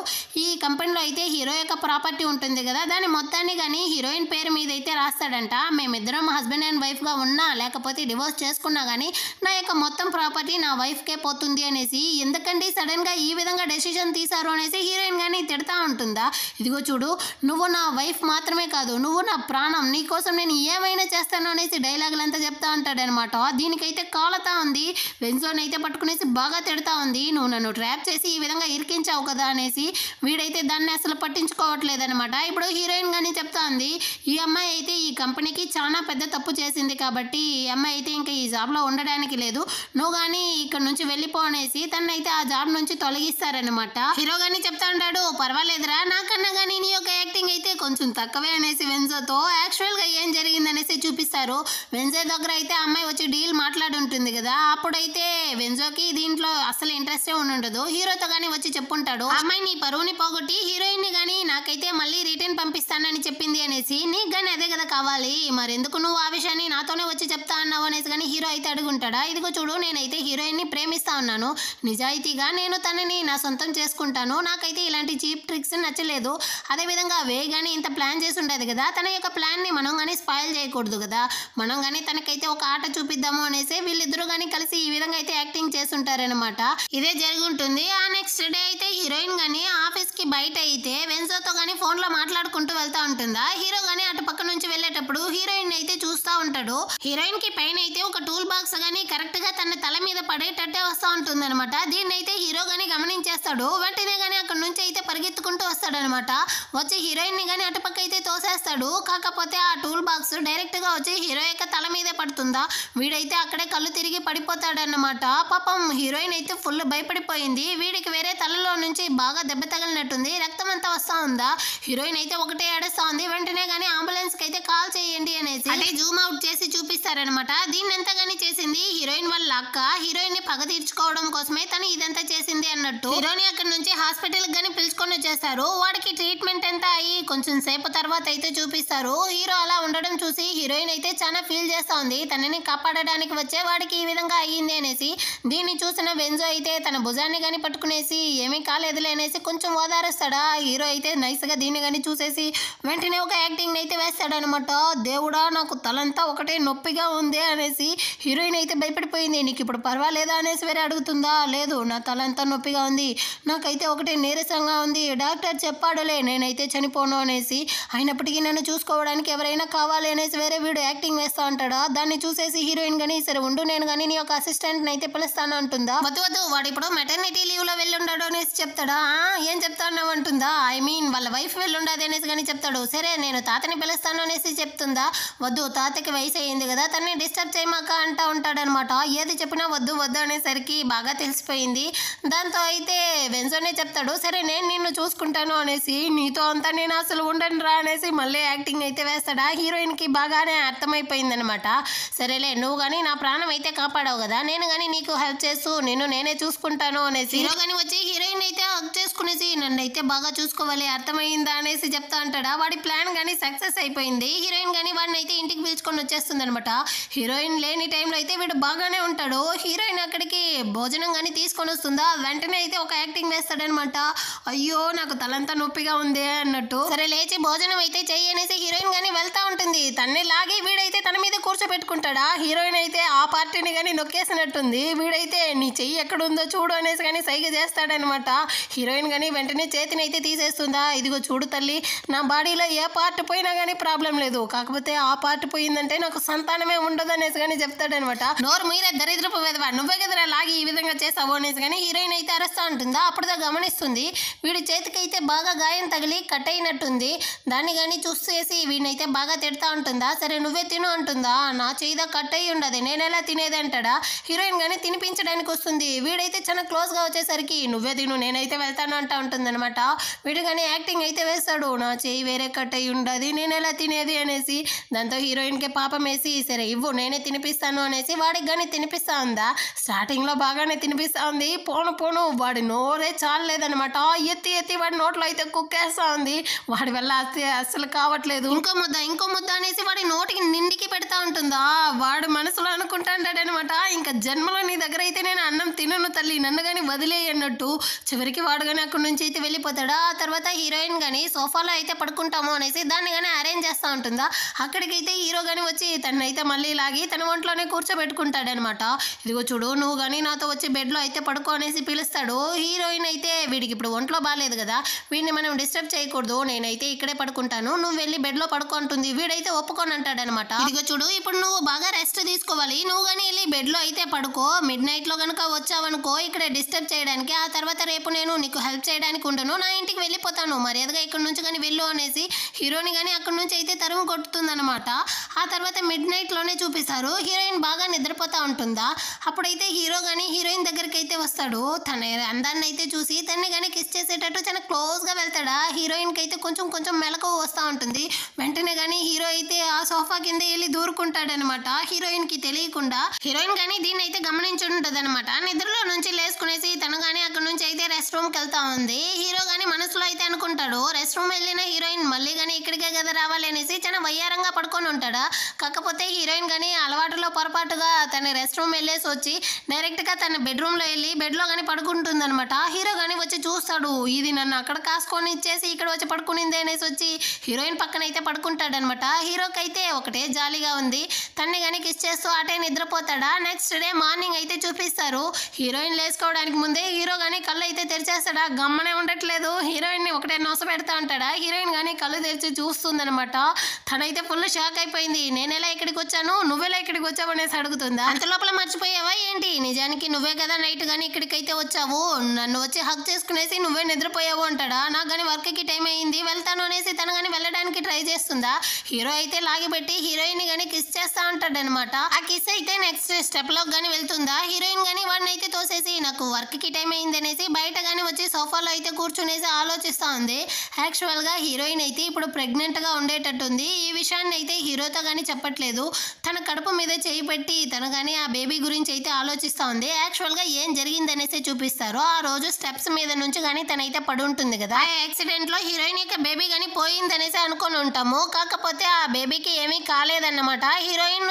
ఈ కంపెనీలో అయితే హీరో యొక్క ప్రాపర్టీ ఉంటుంది కదా, దాని మొత్తాన్ని కానీ హీరోయిన్ పేరు మీద అయితే రాస్తాడంట. మేమిద్దరం హస్బెండ్ అండ్ వైఫ్గా ఉన్నా లేకపోతే డివోర్స్ చేసుకున్నా కానీ నా యొక్క మొత్తం ప్రాపర్టీ నా వైఫ్కే పోతుంది అనేసి. ఎందుకంటే సడన్గా ఈ విధంగా డెసిషన్ తీశారు అనేసి హీరోయిన్ కానీ తిడతా ఉంటుందా. ఇదిగో చూడు, నువ్వు నా వైఫ్ మాత్రమే కాదు, నువ్వు నా ప్రాణం, నీకోసం నేను ఏమైనా చేస్తాను అనేసి డైలాగులంతా చెప్తా ఉంటాడనమాట. దీనికైతే కాలతా ఉంది. వెన్జోని అయితే పట్టుకునేసి బాగా తిడతా ఉంది, నువ్వు నన్ను ట్రాప్ చేసి ఈ విధంగా ఇరికించావు కదా అనేసి. వీడైతే దాన్ని అసలు పట్టించుకోవట్లేదనమాట. ఇప్పుడు హీరోయిన్ కానీ చెప్తా ఉంది, ఈ అమ్మాయి అయితే ఈ కంపెనీకి చాలా పెద్ద తప్పు చేసింది కాబట్టి ఈ అమ్మాయి అయితే ఇంకా ఈ జాబ్లో ఉండడానికి లేదు, నువ్వు కానీ ఇక్కడ నుంచి వెళ్ళిపో అనేసి తనైతే ఆ జాబ్ నుంచి తొలగిస్తారనమాట. హీరో కానీ చెప్తా ఉంటాడు, పర్వాలేదురా, నాకన్నా కానీ నీ యొక్క యాక్టింగ్ అయితే కొంచెం తక్కువే అనేసి వెన్జోతో యాక్చువల్గా ఏం జరిగిందనేసి చూపిస్తారు. వెన్జో దగ్గర అయితే అమ్మాయి వచ్చి డీల్ మాట్లాడుంటుంది కదా, అప్పుడైతే వెన్జోకి దీంట్లో అసలు ఇంట్రెస్టే ఉండదు. హీరోతో కానీ వచ్చి చెప్పుంటాడు, అమ్మాయి నీ పరువుని పోగొట్టి హీరోయిన్ ని కానీ నాకైతే మళ్ళీ రిటర్న్ పంపిస్తానని చెప్పింది అనేసి. నీకు కానీ అదే కదా కావాలి, మరెందుకు నువ్వు ఆ విషయాన్ని నాతోనే వచ్చి చెప్తా అన్నావు అనేసి కానీ హీరో అయితే అడుగుంటాడా. ఇదిగో చూడు, నేనైతే హీరోయిన్ ని ప్రేమిస్తా ఉన్నాను, నిజాయితీగా నేను తనని నా సొంతం చేసుకుంటాను, నాకైతే ఇలాంటి చీప్ ట్రిక్స్ నచ్చలేదు. అదేవిధంగా వే కానీ ఇంత ప్లాన్ చేసి ఉండేది కదా, తన యొక్క ప్లాన్ ని మనం కానీ స్పాయిల్ చేయకూడదు కదా, మనం కానీ తనకైతే ఒక ఆట చూపిద్దాము అనేసి వీళ్ళిద్దరూ కానీ కలిసి ఈ విధంగా అయితే యాక్టింగ్ చేస్తుంటారనమాట. ఇదే జరిగి ఉంటుంది. ఆ నెక్స్ట్ డే అయితే హీరోయిన్ కానీ ఆఫీస్ కి బయట అయితే వెన్జోతో కానీ ఫోన్ లో మాట్లాడుకుంటూ వెళ్తా ఉంటుందా. హీరో కానీ అటు పక్క నుంచి వెళ్ళేటప్పుడు హీరోయిన్ అయితే చూస్తా ఉంటాడు. హీరోయిన్ కి పైన అయితే ఒక టూల్ బాక్స్ గానీ కరెక్ట్ గా తన తల మీద పడేటట్టే వస్తా ఉంటుంది అనమాట. దీన్ని అయితే హీరో గానీ గమనించేస్తాడు. వెంటనే గానీ అక్కడ నుంచి అయితే పరిగెత్తుకుంటూ వస్తాడనమాట. వచ్చి హీరోయిన్ ని గానీ అటుపక్క అయితే తోసేస్తాడు. కాకపోతే ఆ టూల్ బాక్స్ డైరెక్ట్ గా వచ్చి హీరో యొక్క తల మీదే పడుతుందా. వీడైతే అక్కడే కళ్ళు తిరిగి పడిపోతాడన్నమాట. పాపం హీరోయిన్ అయితే ఫుల్ భయపడిపోయింది. వీడికి వేరే తలలో నుంచి బాగా దెబ్బ తగిలినట్టుంది, రక్తం అంతా వస్తా ఉందా. హీరోయిన్ అయితే ఒకటే ఏడుస్తా ఉంది. వెంటనే గానీ అంబులెన్స్ కి అయితే కాల్ చేయండి అనేసి అంటే జూమ్ అవుట్ చేసి చూపిస్తారనమాట. దీన్నంతా గానీ చేసింది హీరోయిన్ వాళ్ళ అక్క. హీరోయిన్ ని పగ తీర్చుకోవడం కోసమే తను ఇదంతా చేసింది అన్నట్టు హీరోని అక్కడ నుంచి హాస్పిటల్ గానీ పిలుచుకొని వచ్చేస్తారు. వాడికి ట్రీట్మెంట్ అంతా అయ్యి కొంచెం సేపు తర్వాత అయితే చూపిస్తారు. హీరో అలా ఉండడం చూసి హీరోయిన్ అయితే చాలా ఫీల్ చేస్తా ఉంది, తనని కాపాడడానికి వచ్చే వాడికి ఈ విధంగా అయ్యింది అనేసి. దీన్ని చూసిన వెన్జో అయితే తన భుజాన్ని గానీ పట్టుకునేసి ఏమీ కాలేదులే అనేసి కొంచెం ఓదారుస్తాడా. హీరో అయితే నైస్ గా దీన్ని గానీ చూసేసి వెంటనే ఒక యాక్టింగ్ అయితే వేస్తాడనమాట. దేవుడా, నాకు తలంతా ఒకటే నొప్పిగా ఉంది అనేసి. హీరోయిన్ అయితే భయపడిపోయింది. నీకు ఇప్పుడు పర్వాలేదా అనేసి వేరే అడుగుతుందా. లేదు, నా తలంతా నొప్పిగా ఉంది, నాకైతే ఒకటే నీరసంగా ఉంది, డాక్టర్ చెప్పాడులే నేనైతే చనిపోను అనేసి. అయినప్పటికీ నన్ను చూసుకోవడానికి ఎవరైనా కావాలి అనేసి వేరే వీడు యాక్టింగ్ వేస్తా ఉంటాడా. దాన్ని చూసేసి హీరోయిన్ గానీ సరే ఉండు, నేను కానీ నీ యొక్క అసిస్టెంట్ అయితే పిలుస్తాను అంటుందా. వద్దు వద్దు, వాడు ఇప్పుడు మెటర్నిటీ లీవ్ లో వెళ్ళుండాడు అనేసి చెప్తాడా. ఏం చెప్తాను అంటుందా. ఐ మీన్ వాళ్ళ వైఫ్ వెళ్ళుండదు అనేసి కానీ చెప్తాడు. సరే నేను తాతని పిలుస్తాను అనేసి చెప్తుందా. వద్దు, తాతకి వయసు అయ్యింది కదా, తనని డిస్టర్బ్ చేయమాక అంటా ఉంటాడనమాట. ఏది చెప్పినా వద్దు వద్దు అనేసరికి బాగా తెలిసిపోయింది. దాంతో అయితే వెన్జోనే చెప్తాడు, సరే నేను నిన్ను చూసుకుంటాను అనేసి. నీతో అంతా నేను అసలు ఉండను రా అనేసి మళ్ళీ యాక్టింగ్ అయితే వేస్తాడా. హీరోయిన్ కి బాగానే అర్థమైపోయింది అనమాట. సరేలే, నువ్వు కానీ నా ప్రాణం అయితే కాపాడావు కదా, నేను కానీ నీకు హెల్ప్ చేస్తూ నిన్ను నేనే చూసుకుంటాను అనేసి. హీరో కానీ వచ్చి హీరోయిన్ అయితే హక్ చేసుకునేసి నన్ను అయితే బాగా చూసుకోవాలి, అర్థమైందా అనేసి చెప్తా అంటాడా. వాడి ప్లాన్ కానీ సక్సెస్ అయిపోయింది. హీరోయిన్ హీరోయిన్ కానీ వాడిని అయితే ఇంటికి పిలుచుకొని వచ్చేస్తుంది అనమాట. హీరోయిన్ లేని టైంలో అయితే వీడు బాగానే ఉంటాడు. హీరోయిన్ అక్కడికి భోజనం కానీ తీసుకొని వస్తుందా, వెంటనే అయితే ఒక యాక్టింగ్ వేస్తాడనమాట. అయ్యో నాకు తలంతా నొప్పిగా ఉంది అన్నట్టు. సరే లేచి భోజనం అయితే చెయ్యి అనేసి హీరోయిన్ కానీ వెళ్తా ఉంటుంది. తన్ని లాగి వీడైతే తన మీద కూర్చోబెట్టుకుంటాడా. హీరోయిన్ అయితే ఆ పార్టీని కానీ నొక్కేసినట్టుంది. వీడైతే నీ చెయ్యి ఎక్కడుందో చూడు అనేసి కానీ సైగ చేస్తాడనమాట. హీరోయిన్ కానీ వెంటనే చేతిని అయితే తీసేస్తుందా. ఇదిగో చూడు తల్లి, నా బాడీలో ఏ పార్ట్ పోయినా కానీ ప్రాబ్లం లేదు, కాకపోతే ఆ పార్ట్ పోయిందంటే నాకు సంతానమే ఉండదు అనేసి కానీ చెప్తాడనమాట. నోరు మీరే దరిద్రపు వెదవా, నువ్వే కదరా లాగి ఈ విధంగా చేసావు అనేసి కానీ హీరోయిన్ అయితే అరుస్తూ ఉంటుందా. అప్పుడుదా గమనిస్తుంది వీడి చేతికి అయితే బాగా గాయం తగిలి కట్ అయినట్టుంది. దాన్ని కానీ చూసేసి వీడినైతే బాగా తిడతా ఉంటుందా. సరే నువ్వే తిను అంటుందా. నా చేయిదా కట్ అయ్యి ఉండదు, నేను ఎలా తినేది అంటాడా. హీరోయిన్ కానీ తినిపించడానికి వస్తుంది. వీడైతే చాలా క్లోజ్గా వచ్చేసరికి నువ్వే తిను నేనైతే వెళ్తాను అంటా ఉంటుందన్నమాట. వీడు కానీ యాక్టింగ్ అయితే వేస్తాడు, నా చేయి వేరే కట్ అయ్యి ఉండదు, నేను ఎలా తినేది అనేసి. దాంతో హీరోయిన్కి పాపం వేసి సరే ఇవ్వు నేనే తినిపిస్తాను అనేసి వాడికి కానీ తినిపిస్తా ఉందా. స్టార్టింగ్లో బాగానే తినిపిస్తా ఉంది. పోను పోను వాడి నోరే చాలలేదనమాట. ఎత్తి ఎత్తి వాడి నోట్లో అయితే కుక్కేస్తా ఉంది. వాడి వల్ల అస్సలు కావట్లేదు. ఇంకో ముద్ద అనేసి వాడి నోటికి నిండికి పెడతా ఉంటుందా. వాడు మనసులో అనుకుంటాడనమాట, ఇంకా జన్మలో నీ దగ్గర అయితే నేను అన్నం తినను తల్లి, నన్ను కానీ వదిలేయి అన్నట్టు. చివరికి వాడు కానీ అక్కడి నుంచి అయితే వెళ్ళిపోతాడా. ఆ తర్వాత హీరోయిన్ కానీ సోఫాలో అయితే పడుకుంటాము అనేసి దాన్ని కానీ అరేంజ్ చేస్తూ ఉంటుందా. అక్కడికైతే హీరో కానీ వచ్చి తనైతే మళ్ళీ లాగి తన ఒంట్లోనే కూర్చోబెట్టుకుంటాడనమాట. ఇదిగో చూడు నువ్వు కానీ నాతో వచ్చి బెడ్లో అయితే పడుకో అనేసి పిలుస్తాడు. హీరోయిన్ అయితే వీడికి ఇప్పుడు ఒంట్లో బాగాలేదు కదా, వీడిని మనం డిస్టర్బ్ చేయకూడదు, నేనైతే ఇక్కడే పడుకుంటాను, నువ్వు వెళ్ళి బెడ్లో పడుకో అంటుంది. వీడైతే ఒప్పుకొని అంటాడనమాట. ఇదిగో చూడు ఇప్పుడు నువ్వు బాగా రెస్ట్ తీసుకోవాలి, నువ్వు కానీ వెళ్ళి బెడ్లో అయితే పడుకో, మిడ్ నైట్లో కనుక వచ్చావనుకో ఇక్కడ డిస్టర్బ్ చేయడానికి, ఆ తర్వాత రేపు నేను నీకు హెల్ప్ చేయడానికి ఉండను, నా ఇంటికి వెళ్ళిపోతాను, మర్యాదగా ఇక్కడ నుంచి కానీ వెళ్ళు అనేసి హీరోని కానీ అక్కడి నుంచి అయితే తరుము కొట్టుతుందనమాట. ఆ తర్వాత మిడ్ నైట్లోనే చూపిస్తారు. హీరోయిన్ బాగా నిద్రపోతూ ఉంటుందా. అప్పుడైతే హీరో కానీ హీరోయిన్ దగ్గరికి అయితే వస్తాడు. తన అందాన్ని అయితే చూసి తన్ని కానీ కిస్ చేసేటట్టు చాలా క్లోజ్గా వెళ్తాడా. హీరోయిన్కి అయితే కొంచెం మెలకువ వస్తూ ఉంటుంది. వెంటనే కానీ హీరో అయితే ఆ సోఫా కింద వెళ్ళి దూరుకుంటాడనమాట. హీరోయిన్కి తెలియకుండా. హీరోయిన్ కానీ దీన్ని అయితే గమనించి ఉంటుంది అనమాట. నిద్రలో నుంచి లేసుకునేసి తను కానీ అక్కడ నుంచి అయితే రెస్ట్ రూమ్కి వెళ్తా ఉంది. హీరో కానీ మనసులో అయితే అనుకుంటాడు రెస్ట్ రూమ్ వెళ్ళిన హీరోయిన్ మళ్ళీ కానీ ఇక్కడికే కదా రావాలి అనేసి చాలా వయ్యారంగా పడుకొని ఉంటాడా. కాకపోతే హీరోయిన్ కానీ అలవాటులో పొరపాటుగా తన రెస్ట్ రూమ్ వెళ్ళేసి వచ్చి డైరెక్ట్గా తన బెడ్రూమ్లో వెళ్ళి బెడ్లో కానీ పడుకుంటుంది అనమాట. హీరో కానీ వచ్చి చూస్తాడు, ఇది నన్ను అక్కడ కాసుకొని ఇచ్చేసి ఇక్కడ వచ్చి పడుకునింది అనేసి వచ్చి హీరోయిన్ పక్కన అయితే పడుకుంటాడనమాట. హీరోకి అయితే ఒకటే జాలీగా ఉంది. తన్ని కానీ కిస్ చేస్తూ అటే నిద్రపోతాడా. నెక్స్ట్ డే మార్నింగ్ అయితే చూపిస్తారు. హీరోయిన్ లేసుకోవడానికి ముందే హీరో కానీ కళ్ళు అయితే తెరిచేస్తాడా. గమ్మనే ఉండట్లేదు. హీరోయిన్ని ఒకటే నొస పెడతా ఉంటాడా. హీరోయిన్ కానీ కళ్ళు తెరిచి చూస్తుందనమాట. తనైతే ఫుల్ షాక్ అయిపోయింది. నేను ఎలా ఇక్కడికి వచ్చాను, నువ్వెలా ఇక్కడికి వచ్చావు అనేసి అడుగుతుందా. అంత లోపల మర్చిపోయావా ఏంటి, నిజానికి నువ్వే కదా నైట్ కానీ ఇక్కడికైతే వచ్చావు, నన్ను వచ్చి హక్ చేసుకునేసి నువ్వే నిద్రపోయావు అంటాడా. నాకు కానీ వర్క్కి టైం అయింది వెళ్తాను అనేసి తను కానీ వెళ్ళడానికి ట్రై చేస్తుందా. హీరో అయితే లాగిపెట్టి హీరోయిన్ కానీ కిస్ చేస్తా ఉంటాడనమాట. ఆ కిస్ అయితే నెక్స్ట్ స్టెప్ లో కానీ వెళ్తుందా. హీరోయిన్ కానీ వాడిని అయితే తోసేసి నాకు వర్క్కి టైం అయింది అనేసి బయట కానీ వచ్చి సోఫాలో అయితే కూర్చునేసి ఆలోచిస్తూ ఉంది. యాక్చువల్గా హీరోయిన్ అయితే ఇప్పుడు ప్రెగ్నెంట్గా ఉండేటట్టుంది. ఈ విషయాన్ని అయితే హీరోతో కానీ చెప్పట్లేదు. తన కడుపు మీద చేయి పెట్టి తను కానీ ఆ బేబీ గురించి అయితే ఆలోచిస్తూ ఉంది. యాక్చువల్గా ఏం జరిగింది అనేసి చూపిస్తారు. ఆ రోజు స్టెప్స్ మీద నుంచి కానీ తనైతే పడి ఉంటుంది కదా. ఆ యాక్సిడెంట్లో హీరోయిన్ యొక్క బేబీ కానీ పోయింది అనేసి అనుకొని ఉంటాము. కాకపోతే ఆ బేబీకి ఏమీ కాలేదన్నమాట. హీరోయిన్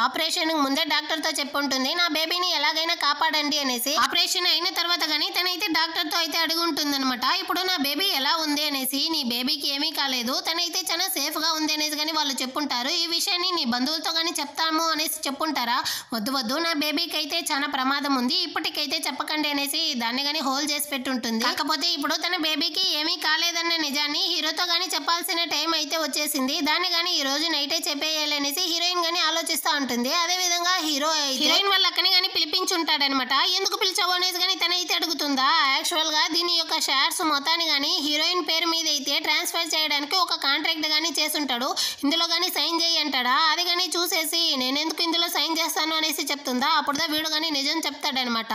ఆపరేషన్ ముందే డాక్టర్తో చెప్పుంటుంది నా బేబీని ఎలాగైనా కాపాడండి అనేసి. ఆపరేషన్ అయిన తర్వాత కానీ తనైతే డాక్టర్తో అయితే అడిగి ఉంటుంది అనమాట. ఇప్పుడు నా బేబీ ఎలా ఉంది అనేసి. నీ బేబీకి ఏమీ కాలేదు, తనైతే చాలా సేఫ్గా ఉంది అనేసి కానీ వాళ్ళు చెప్పుంటారు. ఈ విషయాన్ని నీ బంధువులతో కానీ చెప్తాము అనేసి చెప్పుంటారా. వద్దు నా బేబీకి అయితే చాలా ప్రమాదం ఉంది, ఇప్పటికైతే చెప్పకండి అనేసి దాన్ని కానీ హోల్డ్ చేసి పెట్టుంటుంది. కాకపోతే ఇప్పుడు తన బేబీకి ఏమీ కాలేదన్న నిజాన్ని హీరోతో కానీ చెప్పాల్సిన టైం అయితే వచ్చేసింది. దాన్ని కానీ ఈ రోజు నైటే చెప్పేయాలి అనేసి హీరోయిన్ కానీ ఆలోచిస్తూ ఉంటుంది. అదే విధంగా హీరోయిన్ వాళ్ళ అక్కని కానీ పిలిపించుంటాడనమాట. ఎందుకు పిలిచావు అనేసి కానీ తనైతే అడుగుతుందా. యాక్చువల్గా దీని యొక్క షేర్స్ మొత్తాన్ని కానీ హీరోయిన్ పేరు మీద అయితే ట్రాన్స్ఫర్ చేయడానికి ఒక కాంట్రాక్ట్ కానీ చేసుంటాడు. ఇందులో కానీ సైన్ చేయి అంటాడా. అది కానీ చూసేసి నేనెందుకు ఇందులో సైన్ చేస్తాను అనేసి చెప్తుందా. అప్పుడుదా వీడు కానీ నిజం చెప్తాడనమాట.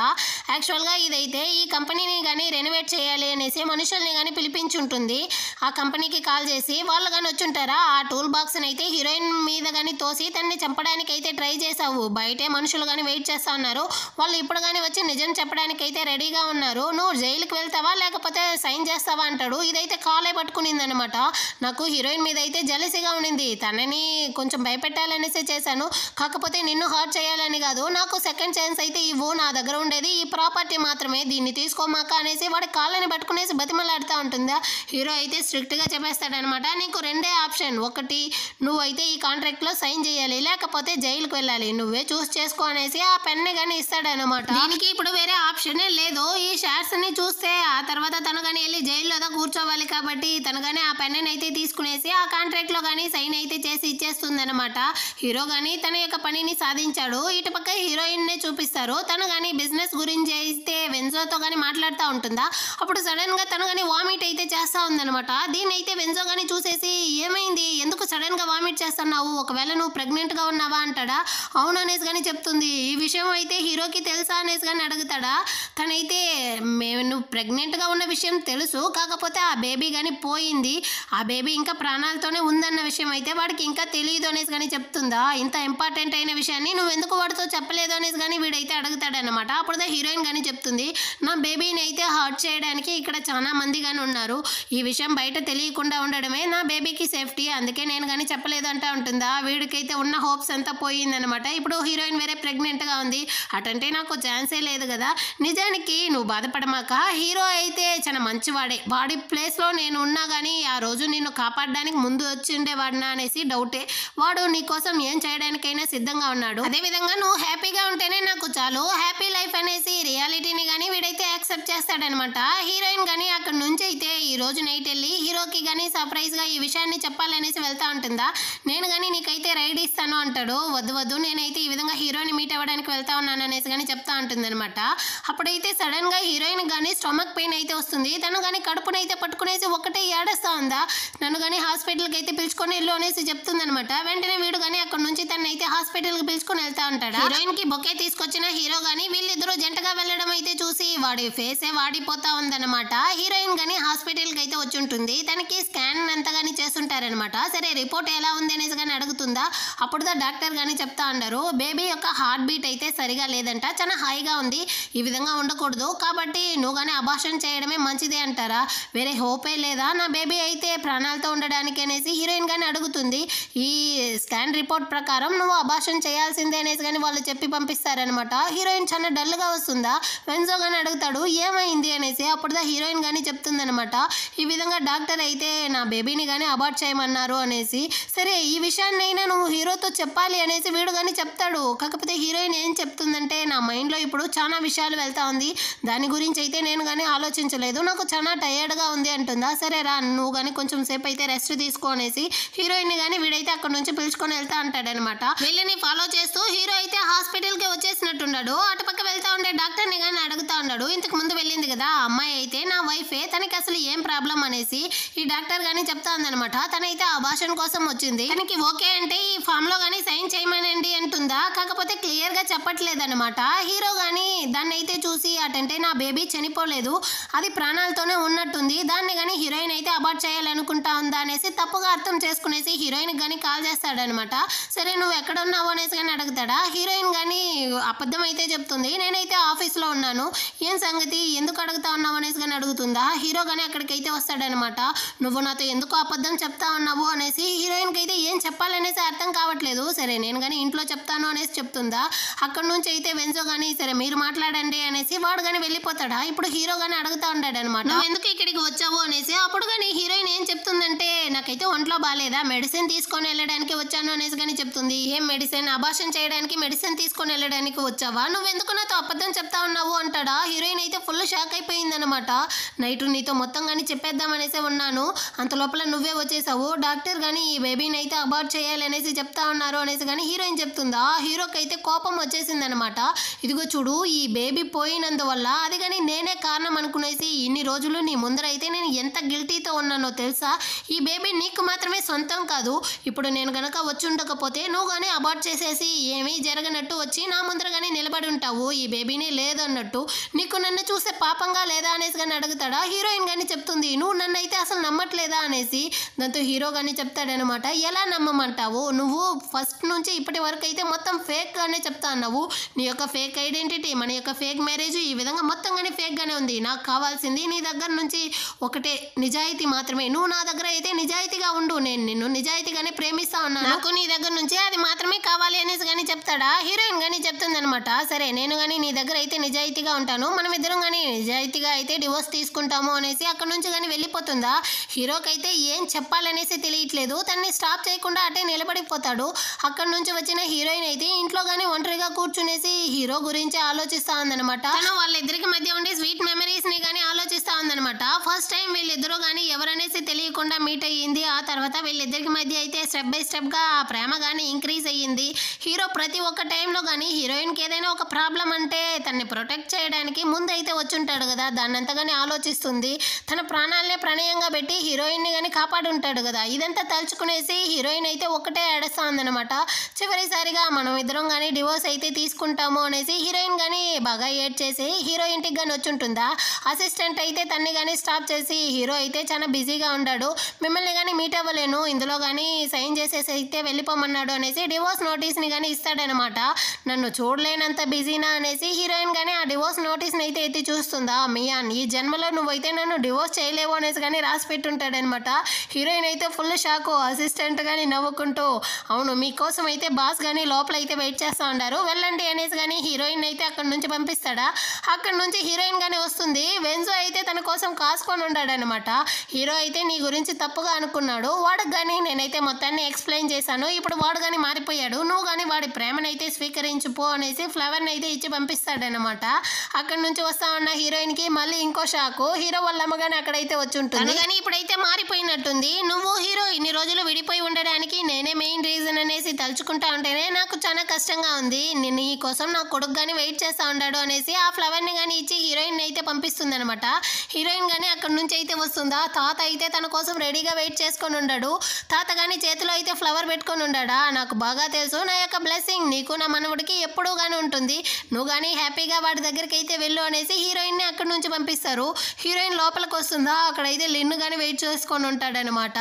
యాక్చువల్గా ఇదైతే ఈ కంపెనీని కానీ రెనోవేట్ చేయాలి అనేసి మనుషుల్ని కానీ పిలిపించుంటుంది. ఆ కంపెనీకి కాల్ చేసి వాళ్ళు కానీ వచ్చుంటారా. ఆ టూల్ బాక్స్ని అయితే హీరోయిన్ మీద కానీ తోసి తన్ని చంపడానికి అయితే ట్రై చేసావు. బయటే మనుషులు కానీ వెయిట్ చేస్తా ఉన్నారు. వాళ్ళు ఇప్పుడు కానీ వచ్చి నిజం చెప్పడానికి అయితే రెడీగా ఉన్నారు. నువ్వు జైలుకి వెళ్తావా లేకపోతే సైన్ చేస్తావా అంటాడు. ఇదైతే కాలే పట్టుకునిందనమాట. నాకు హీరోయిన్ మీద అయితే జెలసీగా ఉండింది. తనని కొంచెం భయపెట్టాలనేసే చేశాను, కాకపోతే నిన్ను హర్ట్ చేయాలని కాదు. నాకు సెకండ్ ఛాన్స్ అయితే ఇవ్వు, నా దగ్గర ఉండేది ఈ ప్రాపర్టీ మాత్రమే, దీన్ని తీసుకోమాక అనేసి వాడి కాళ్ళని పట్టుకునేసి బతిమలాడుతూ ఉంటుందా. హీరో అయితే స్ట్రిక్ట్గా చెప్పేస్తాడనమాట, నీకు రెండే ఆప్షన్, ఒకటి నువ్వైతే ఈ కాంట్రాక్ట్లో సైన్ చేయాలి లేకపోతే జైలుకి వెళ్ళాలి, నువ్వే చూస్ చేసుకో అనేసి ఆ పెన్ను కానీ ఇస్తాడనమాట. దీనికి ఇప్పుడు వేరే ఆప్షనే లేదు. ఈ షేర్స్ని చూస్తే ఆ తర్వాత తను కానీ వెళ్ళి జైల్లో కూర్చోవాలి కాబట్టి తను కానీ ఆ పెన్నుని అయితే తీసుకునేసి ఆ కాంట్రాక్ట్లో కానీ సైన్ అయితే చేసి ఇచ్చేస్తుంది అనమాట. హీరో కానీ తన యొక్క పనిని సాధించాడు. ఇటు పక్క హీరోయిన్నే చూపిస్తారు. తను కానీ బిజినెస్ గురించి అయితే వెన్జోతో కానీ మాట్లాడుతూ ఉంటుందా. అప్పుడు సడన్గా తను కానీ వామిట్ అయితే చేస్తూ ఉందనమాట. దీన్ని అయితే వెన్జో కానీ చూసేసి ఏమైంది, ఎందుకు సడన్గా వామిట్ చేస్తున్నావు, ఒకవేళ నువ్వు ప్రెగ్నెంట్గా ఉన్నావా అంటాడా. అవును అనేసి కానీ చెప్తుంది. ఈ విషయం అయితే హీరోకి తెలుసా అనేసి కానీ అడుగుతాడా. తనైతే నువ్వు ప్రెగ్నెంట్గా ఉన్న విషయం తెలుసు, కాకపోతే ఆ బేబీ కానీ పోయింది, ఆ బేబీ ఇంకా ప్రాణాలతోనే ఉందన్న విషయం అయితే వాడికి ఇంకా తెలియదు అనేసి కానీ చెప్తుందా. ఇంత ఇంపార్టెంట్ అయిన విషయాన్ని నువ్వు ఎందుకు వాడితో చెప్పలేదు అనేసి కానీ వీడైతే అడుగుతాడనమాట. అప్పుడు హీరోయిన్ కానీ చెప్తుంది, నా బేబీని అయితే హర్ట్ చేయడానికి ఇక్కడ చాలా మంది కానీ ఉన్నారు, ఈ విషయం బయట తెలియకుండా ఉండడమే నా బేబీకి సేఫ్టీ, అందుకే నేను కానీ చెప్పలేదు అంటా ఉంటుందా. వీడికైతే ఉన్న హోప్స్ అంతా పోయిందనమాట. ఇప్పుడు హీరోయిన్ వేరే ప్రెగ్నెంట్గా ఉంది, అటంటే నాకు ఛాన్సే లేదు కదా. నిజానికి నువ్వు బాధపడమాక, హీరో అయితే చాలా మంచివాడే, వాడి ప్లేస్లో నేను ఉన్నా కానీ ఆ రోజు నిన్ను కాపాడడానికి ముందు వచ్చి ఉండేవాడినా అనేసి డౌటే, వాడు నీ కోసం ఏం చేయడానికైనా సిద్ధంగా ఉన్నాడు, అదేవిధంగా నువ్వు హ్యాపీగా ఉంటేనే నాకు చాలు, హ్యాపీ లైఫ్ అనేసి రియాలిటీని కానీ వీడైతే యాక్సెప్ట్ చేస్తాడనమాట. హీరోయిన్ కానీ అక్కడ నుంచి అయితే ఈ రోజు నైట్ వెళ్ళి హీరోకి కానీ సర్ప్రైజ్గా ఈ విషయాన్ని చెప్పాలనేసి వెళ్తా ఉంటుందా. నేను కానీ నీకైతే రైడ్ ఇస్తాను అంటాడు. వద్దు వద్దు, నేనైతే ఈ విధంగా హీరోని మీట్ అవ్వడానికి వెళ్తా ఉన్నాను అనేసి కానీ చెప్తా ఉంటుందన్నమాట. అప్పుడైతే సడన్గా హీరోయిన్ కానీ స్టమక్ పెయిన్ అయితే వస్తుంది. తను కానీ కడుపునైతే పట్టుకునేసి ఒకటే ఏడుస్తా ఉందా. నన్ను కానీ హాస్పిటల్కి అయితే పిలుచుకొని వెళ్ళు అనేసి చెప్తుందనమాట. వెంటనే వీడు కానీ అక్కడ నుంచి తనైతే హాస్పిటల్కి పిలుచుకొని వెళ్తా ఉంటాడు. హీరోయిన్ కి బొకే తీసుకొచ్చిన హీరో కానీ వీళ్ళిద్దరూ జంటగా వెళ్ళడం అయితే చూసి వాడి ఫేసే వాడిపోతా ఉందన్నమాట. హీరోయిన్ కానీ హాస్పిటల్కి అయితే వచ్చి ఉంటుంది. తనకి స్కాన్ అంతా కానీ చేస్తుంటారనమాట. సరే రిపోర్ట్ ఎలా ఉంది అనేసి కానీ అడుగుతుందా. అప్పుడు డాక్టర్ కానీ చెప్తా ఉన్నారు, బేబీ యొక్క హార్ట్ బీట్ అయితే సరిగా లేదంట, చాలా హైగా ఉంది, ఈ విధంగా ఉండకూడదు, కాబట్టి నువ్వు కానీ అబార్షన్ చేయడమే మంచిది అంటారా. వేరే హోపే లేదా నా బేబీ అయితే ప్రాణాలతో ఉండడానికి అనేసి హీరోయిన్ కానీ అడుగుతుంది. ఈ స్కాన్ రిపోర్ట్ ప్రకారం నువ్వు అబార్షన్ చేయాల్సిందే అనేసి కానీ వాళ్ళు చెప్పి పంపిస్తారనమాట. హీరోయిన్ చాలా డల్గా వస్తుందా. వెన్జో కానీ అడుగుతాడు ఏమైంది అనేసి. అప్పుడు హీరోయిన్ కానీ చెప్తుందనమాట, ఈ విధంగా డాక్టర్ అయితే నా బేబీని కానీ అబార్ట్ చేయమన్నారు అనేసి. సరే ఈ విషయాన్ని అయినా నువ్వు హీరోతో చెప్పాలి అనేసి వీడు కానీ చెప్తాడు. కాకపోతే హీరోయిన్ ఏం చెప్తుందంటే, నా మైండ్లో ఇప్పుడు చాలా విషయాలు వెళ్తా ఉంది, దాని గురించి అయితే నేను కానీ ఆలోచించలేదు, నాకు చాలా టైర్డ్గా ఉంది అంటుందా. సరే రా, నువ్వు కానీ కొంచెం సేపు అయితే రెస్ట్ తీసుకో అనేసి హీరోయిన్ కానీ వీడైతే అక్కడ నుంచి పిలుచుకొని వెళ్తా అంటాడనమాట. వీళ్ళని ఫాలో చేస్తూ హీరో అయితే హాస్పిటల్కి వచ్చేసినట్టున్నాడు. అటుపక్క వెళ్తా ఉండే డాక్టర్ని కానీ అడుగుతా ఉన్నాడు, ఇంతకు ముందు వెళ్ళింది కదా ఆ అమ్మాయి అయితే నా వైఫే, తనకి అసలు ఏం ప్రాబ్లం అనేసి. ఈ డాక్టర్ కానీ చెప్తా ఉందనమాట, తనైతే అబార్షన్ కోసం వచ్చింది, తనకి ఓకే అంటే ఈ ఫామ్ లో కానీ సైన్ చేయమనండి అంటుందా. కాకపోతే క్లియర్ గా చెప్పట్లేదన్నమాట. హీరో కానీ దాన్ని అయితే చూసి, అటంటే నా బేబీ చనిపోలేదు, అది ప్రాణాలతోనే ఉన్నట్టుంది, దాన్ని కానీ హీరోయిన్ అయితే అబార్ట్ చేయాలనుకుంటా ఉందా అనేసి తప్పుగా అర్థం చేసుకునేసి హీరోయిన్ కానీ కాల్ చేస్తాడనమాట. సరే నువ్వు ఎక్కడ ఉన్నావు అనేసి కానీ అడుగుతాడా. హీరోయిన్ కానీ అబద్ధం అయితే చెప్తుంది, నేనైతే ఆఫీస్లో ఉన్నాను, ఏం సంగతి ఎందుకు అడుగుతా ఉన్నావు అనేసి కానీ అడుగుతుందా. హీరో కానీ అక్కడికైతే వస్తాడనమాట. నువ్వు నాతో ఎందుకు అబద్ధం చెప్తా ఉన్నావు అనేసి. హీరోయిన్కి అయితే ఏం చెప్పాలనేసి అర్థం కావట్లేదు. సరే నేను కానీ ఇంట్లో చెప్తాను అనేసి చెప్తుందా. అక్కడ నుంచి అయితే వెన్జో కానీ సరే మీరు మాట్లాడండి అనేసి వాడు కానీ వెళ్ళిపోతాడా. ఇప్పుడు హీరో కానీ అడుగుతా ఉంటాడు అనమాట, నువ్వు ఎందుకు ఇక్కడికి వచ్చావు అనేసి. అప్పుడు కానీ హీరోయిన్ ఏం చెప్తుందంటే, నాకైతే ఒంట్లో బాగాలేదా, మెడిసిన్ తీసుకొని వెళ్ళడానికి వచ్చాను అనేసి కానీ చెప్తుంది. ఏం మెడిసిన్, అబార్షన్ చేయడానికి మెడిసిన్ తీసుకొని వెళ్ళడానికి వచ్చావా, నువ్వెందుకు నాతో అబద్ధం చెప్తా ఉన్నావు అంటాడా. హీరోయిన్ అయితే ఫుల్ షాక్ అయిపోయిందనమాట. నైట్ నీతో మొత్తం కానీ చెప్పేద్దాం అనేసి ఉన్నాను, అంత లోపల నువ్వే వచ్చేసావు, డాక్టర్ కానీ ఈ బేబీని అయితే అబార్ట్ చేయాలనేసి చెప్తా ఉన్నారు అనేసి కానీ హీరోయిన్ చెప్తుందా. హీరోకి అయితే కోపం వచ్చేసిందనమాట. ఇదిగో చూడు, ఈ బేబీ పోయినందువల్ల అది కానీ నేనే కారణం అనుకునేసి ఇన్ని రోజులు నీ ముందర అయితే నేను ఎంత గిల్టీతో ఉన్నానో తెలుసా. ఈ బేబీ నీకు మాత్రమే సొంతం కాదు, ఇప్పుడు నేను గనక వచ్చి ఉండకపోతే నువ్వు కానీ అబార్ట్ చేసేసి ఏమీ జరగనట్టు వచ్చి నా ముందర కానీ నిలబడి ఉంటావు, ఈ బేబీనే లేదన్నట్టు, నీకు నన్ను చూసే పాపంగా లేదా అనేసి కానీ అడుగుతాడా. హీరోయిన్ కానీ చెప్తుంది, నువ్వు నన్ను అయితే అసలు నమ్మట్లేదా అనేసి. దాంతో హీరో కానీ చెప్తాడనమాట, ఎలా నమ్మమంటావు, నువ్వు ఫస్ట్ నుంచి ఇప్పటి వరకు అయితే మొత్తం ఫేక్గానే చెప్తా అన్నావు. నీ యొక్క ఫేక్ ఐడెంటిటీ, మన యొక్క ఫేక్ మ్యారేజ్ ఈ విధంగా మొత్తంగానే ఫేక్గానే ఉంది. నాకు కావాల్సింది నీ దగ్గర నుంచి ఒకటే నిజాయితీ మాత్రమే. నువ్వు నా దగ్గర అయితే నిజాయితీగా ఉండు, నేను నిన్ను నిజాయితీగానే ప్రేమిస్తా ఉన్నాను, నాకు నీ దగ్గర నుంచి అది మాత్రమే కావాలి అనేసి కానీ చెప్తాడా. హీరోయిన్ కానీ చెప్తుందనమాట, సరే నేను కానీ నీ దగ్గర అయితే నిజాయితీగా ఉంటాను, మనం ఇద్దరం కానీ నిజాయితీగా అయితే డివోర్స్ తీసుకుంటాము అనేసి అక్కడ నుంచి కానీ వెళ్ళిపోతుందా. హీరోకి అయితే ఏం చెప్పాలనేసి తెలియట్లేదు, తన్ని స్టాప్ చేయకుండా అటే నిలబడిపోతాడు. అక్కడ నుంచి వచ్చిన హీరోయిన్ అయితే ఇంట్లో కానీ ఒంటరిగా కూర్చునేసి హీరో గురించి ఆలోచిస్తా ఉందనమాట. తను వాళ్ళిద్దరికి మధ్య ఉండే స్వీట్ మెమరీస్ ని కానీ ఆలోచిస్తా ఉందనమాట. ఫస్ట్ టైం వీళ్ళిద్దరూ కానీ ఎవరనేసి తెలియకుండా మీట్ అయ్యింది. ఆ తర్వాత వీళ్ళిద్దరికి మధ్య అయితే స్టెప్ బై స్టెప్ గా ఆ ప్రేమ కానీ ఇంక్రీజ్ అయ్యింది. హీరో ప్రతి ఒక్క టైంలో కానీ హీరోయిన్కి ఏదైనా ఒక ప్రాబ్లం అంటే తనని ప్రొటెక్ట్ చేయడానికి ముందు అయితే వచ్చుంటాడు కదా, దాన్ని అంతగానే ఆలోచిస్తుంది. తన ప్రాణాలనే ప్రణయంగా పెట్టి హీరోయిన్ని కానీ కాపాడు ఉంటాడు కదా. ఇదంతా తలుచుకునేసి హీరోయిన్ అయితే ఒకటే ఏడుస్తా ఉందనమాట. చివరిసారిగా మనం ఇద్దరం కానీ డివోర్స్ అయితే తీసుకుంటాము అనేసి హీరోయిన్ కానీ బాగా ఏడ్చేసి హీరో ఇంటికి కానీ వచ్చుంటుందా. అసిస్టెంట్ అయితే తన్ని కానీ స్టాప్ చేసి హీరో అయితే చాలా బిజీగా ఉన్నాడు, మిమ్మల్ని కానీ మీట్ అవ్వలేను, ఇందులో కానీ సైన్ చేసేసి అయితే వెళ్ళిపోమన్నాడు అనేసి డివోర్స్ నోటీస్ని కానీ ఇస్తాడనమాట. నన్ను చూడలేనంత బిజీనా అనేసి హీరోయిన్ కానీ ఆ డివోర్స్ నోటీస్ని అయితే ఎత్తి చూస్తుందా. మియాన్, ఈ జన్మలో నువ్వైతే నన్ను డివోర్స్ చేయలేవు అనేసి కానీ రాసి పెట్టుంటాడనమాట. హీరోయిన్ అయితే ఫుల్ షాకు. అసిస్టెంట్ కానీ నవ్వుకుంటూ, అవును మీకోసం అయితే బాస్ కానీ లోపల అయితే వెయిట్ చేస్తూ ఉన్నారు, వెళ్ళండి అనేసి కానీ హీరోయిన్ అయితే అక్కడి నుంచి పంపిస్తాడా. అక్కడి నుంచి హీరోయిన్ కానీ వస్తుంది. వెన్జో అయితే తన కోసం కాసుకొని ఉన్నాడనమాట. హీరో అయితే నీ గురించి తప్పుగా అనుకున్నాడు, వాడికి కానీ నేనైతే మొత్తాన్ని ఎక్స్ప్లెయిన్ చేశాను, ఇప్పుడు వాడు కానీ మారిపోయాడు, నువ్వు కానీ వాడి ప్రేమనైతే స్వీకరించుపో అనేసి ఫ్లవర్ని అయితే ఇచ్చి పంపిస్తాడనమాట. అక్కడి నుంచి వస్తా ఉన్న హీరోయిన్ కి మళ్ళీ ఇంకో షాకు. హీరో వాళ్ళ అమ్మగానే అక్కడైతే వచ్చి ఉంటుంది కానీ ఇప్పుడైతే మారిపోయినట్టుంది. నువ్వు హీరో ఇన్ని రోజులు విడిపోయి ఉండడానికి నేనే మెయిన్ రీజన్ అనేసి తలుచుకుంటా ఉంటేనే నాకు చాలా కష్టంగా ఉంది, నేను ఈ కోసం నా కొడుకు కానీ వెయిట్ చేస్తా ఉన్నాడు అనేసి ఆ ఫ్లవర్ని కానీ ఇచ్చి హీరోయిన్ అయితే పంపిస్తుంది అనమాట. హీరోయిన్ కానీ అక్కడి నుంచి అయితే వస్తుందా. తాత అయితే తన కోసం రెడీగా వెయిట్ చేసుకొని ఉన్నాడు. తాత కానీ చేతిలో అయితే ఫ్లవర్ పెట్టుకొని ఉన్నాడా. నాకు బాగా తెలుసు, నా యొక్క బ్లెస్సింగ్ నీకు నా మనవుడికి ఎప్పుడూ కానీ ఉంటుంది, నువ్వు కానీ హ్యాపీగా వాడి దగ్గరికి అయితే వెళ్ళు అనేసి హీరోయిన్ని అక్కడి నుంచి పంపిస్తారు. హీరోయిన్ లోపలికి వస్తుందా. అక్కడైతే లిన్ను కానీ వెయిట్ చేసుకొని ఉంటాడనమాట.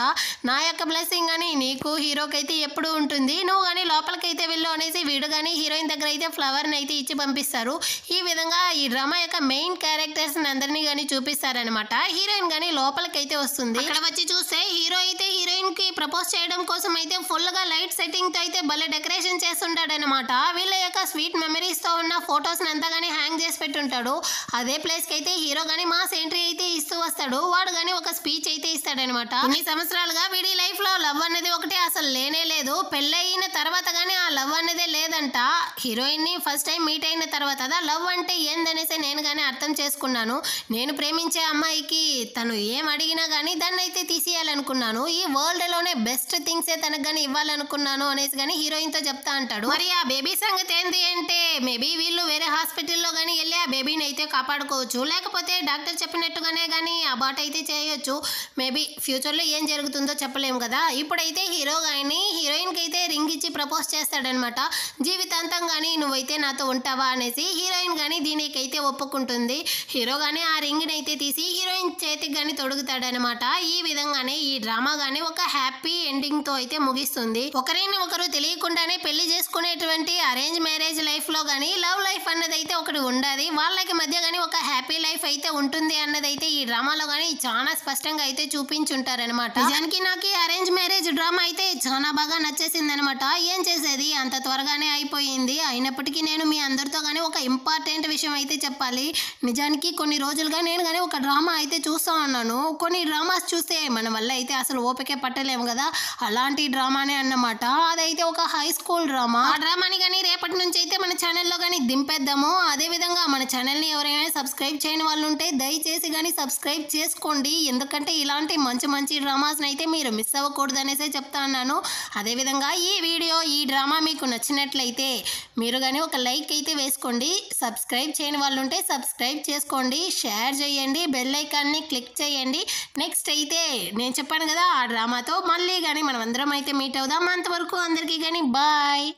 నా యొక్క బ్లెస్సింగ్ కానీ నీకు హీరోకి అయితే ఎప్పుడు ఉంటుంది, నువ్వు కానీ లోపలికి అయితే వెళ్ళు అనేసి వీడు కానీ హీరోయిన్ దగ్గర అయితే ఫ్లవర్ని అయితే ఇచ్చి పంపిస్తారు. ఈ విధంగా ఈ డ్రామా యొక్క మెయిన్ క్యారెక్టర్స్ అందరినీ కానీ చూపిస్తారనమాట. హీరోయిన్ కానీ లోపలికి అయితే వస్తుంది. ఇక్కడ వచ్చి చూస్తే హీరో అయితే హీరోయిన్ కి ప్రపోజ్ చేయడం కోసం అయితే ఫుల్ గా లైట్ సెట్టింగ్ తో అయితే భలే డెకరేషన్ చేస్తుంటాడనమాట. వీళ్ళ యొక్క స్వీట్ మెమరీస్ తో ఉన్న ఫొటోస్ అంతా కానీ హ్యాంగ్ చేసి పెట్టుంటాడు. అదే ప్లేస్ కి అయితే హీరో గానీ మాస్ ఎంట్రీ అయితే ఇస్తూ వస్తాడు. వాడు గానీ ఒక స్పీచ్ అయితే ఇస్తాడనమాట. ఇన్ని సంవత్సరాలుగా వీడి లైఫ్ లో లవ్ అనేది ఒకటి అసలు లేనే లేదు, పెళ్ళయిన తర్వాత గానీ ఆ లవ్ అనేదే లేదంట. హీరోయిన్ ని ఫస్ట్ టైం మీట్ అయిన తర్వాత లవ్ అంటే ఏందనేసి నేను గానీ అర్థం చేసుకున్నాను. నేను ప్రేమించే అమ్మాయికి తను ఏం అడిగినా గానీ దాన్ని అయితే తీసేయాలనుకున్నాను, ఈ వరల్డ్ లోనే బెస్ట్ థింగ్స్ తనకు గానీ ఇవ్వాలనుకున్నాను అనేసి గానీ హీరోయిన్ తో చెప్తా అంటాడు. మరి ఆ బేబీ సంగతి ఏంది అంటే మేబీ వీళ్ళు వేరే హాస్పిటల్లో గానీ వెళ్ళి ఆ బేబీని అయితే కాపాడుకోవచ్చు, లేకపోతే డాక్టర్ చెప్పినట్టుగానే గానీ అబార్ట్ అయితే చేయొచ్చు. మేబీ ఫ్యూచర్లో ఏం జరుగుతుందో చెప్పలేము కదా. ఇప్పుడైతే హీరో గానీ హీరోయిన్కి అయితే రింగ్ ఇచ్చి ప్రపోజ్ చేస్తాడనమాట. జీవితాంతం కానీ నువ్వైతే నాతో ఉంటావా అనేసి. హీరోయిన్ కానీ దీనికైతే ఒప్పుకుంటుంది. హీరో కానీ ఆ రింగ్ని అయితే తీసి హీరోయిన్ చేతికి కానీ తొడుగుతాడనమాట. ఈ విధంగానే ఈ డ్రామా కానీ ఒక హ్యాపీ ఎండింగ్ తో అయితే ముగిస్తుంది. ఒకరిని ఒకరు తెలియకుండానే పెళ్లి చేసుకునేటువంటి అరేంజ్ మ్యారేజ్ లైఫ్ లో కానీ లవ్ లైఫ్ అన్నది అయితే ఒకటి ఉండాలి, వాళ్ళకి మధ్య కానీ ఒక హ్యాపీ లైఫ్ అయితే ఉంటుంది అన్నదైతే ఈ డ్రామాలో కానీ చాలా స్పష్టంగా అయితే చూపించుంటారనమాట. నిజానికి నాకు అరేంజ్ మ్యారేజ్ డ్రామా అయితే చాలా బాగా నచ్చేసింది అనమాట. ఏం చేసేది, అంత త్వరగానే అయిపోయింది. అయినప్పటికీ నేను మీ అందరితో కానీ ఒక ఇంపార్టెంట్ విషయం అయితే చెప్పాలి. నిజానికి కొన్ని రోజులుగా నేను కానీ ఒక డ్రామా అయితే చూస్తూ ఉన్నాను. కొన్ని డ్రామాస్ చూస్తే మన వల్ల అయితే అసలు ఓపికే పట్టలేము కదా, అలాంటి డ్రామానే అన్నమాట. అదైతే ఒక హై స్కూల్ డ్రామా. ఆ డ్రామాని కానీ రేపటి నుంచి అయితే మన ఛానల్లో కానీ దింపేద్దాము. అదేవిధంగా మన ఛానల్ని ఎవరైనా సబ్స్క్రైబ్ చేయని వాళ్ళు ఉంటే దయచేసి కానీ సబ్స్క్రైబ్ చేసుకోండి, ఎందుకంటే ఇలాంటి మంచి మంచి డ్రామాస్ని అయితే మీరు మిస్ అవ్వకూడదు అనేసి చెప్తా ఉన్నాను. అదేవిధంగా ఈ డ్రామా మీకు నచ్చినట్లయితే మీరు కానీ ఒక లైక్ అయితే వేసుకోండి. సబ్స్క్రైబ్ చేయని వాళ్ళు ఉంటే సబ్స్క్రైబ్ చేసుకోండి, షేర్ చేయండి, బెల్ ఐకాన్ని క్లిక్ చేయండి. నెక్స్ట్ అయితే నేను చెప్పాను కదా ఆ డ్రామాతో మళ్ళీ కానీ మనం అందరం అయితే మీట్ అవుదాం. అంతవరకు అందరికీ కానీ బాయ్.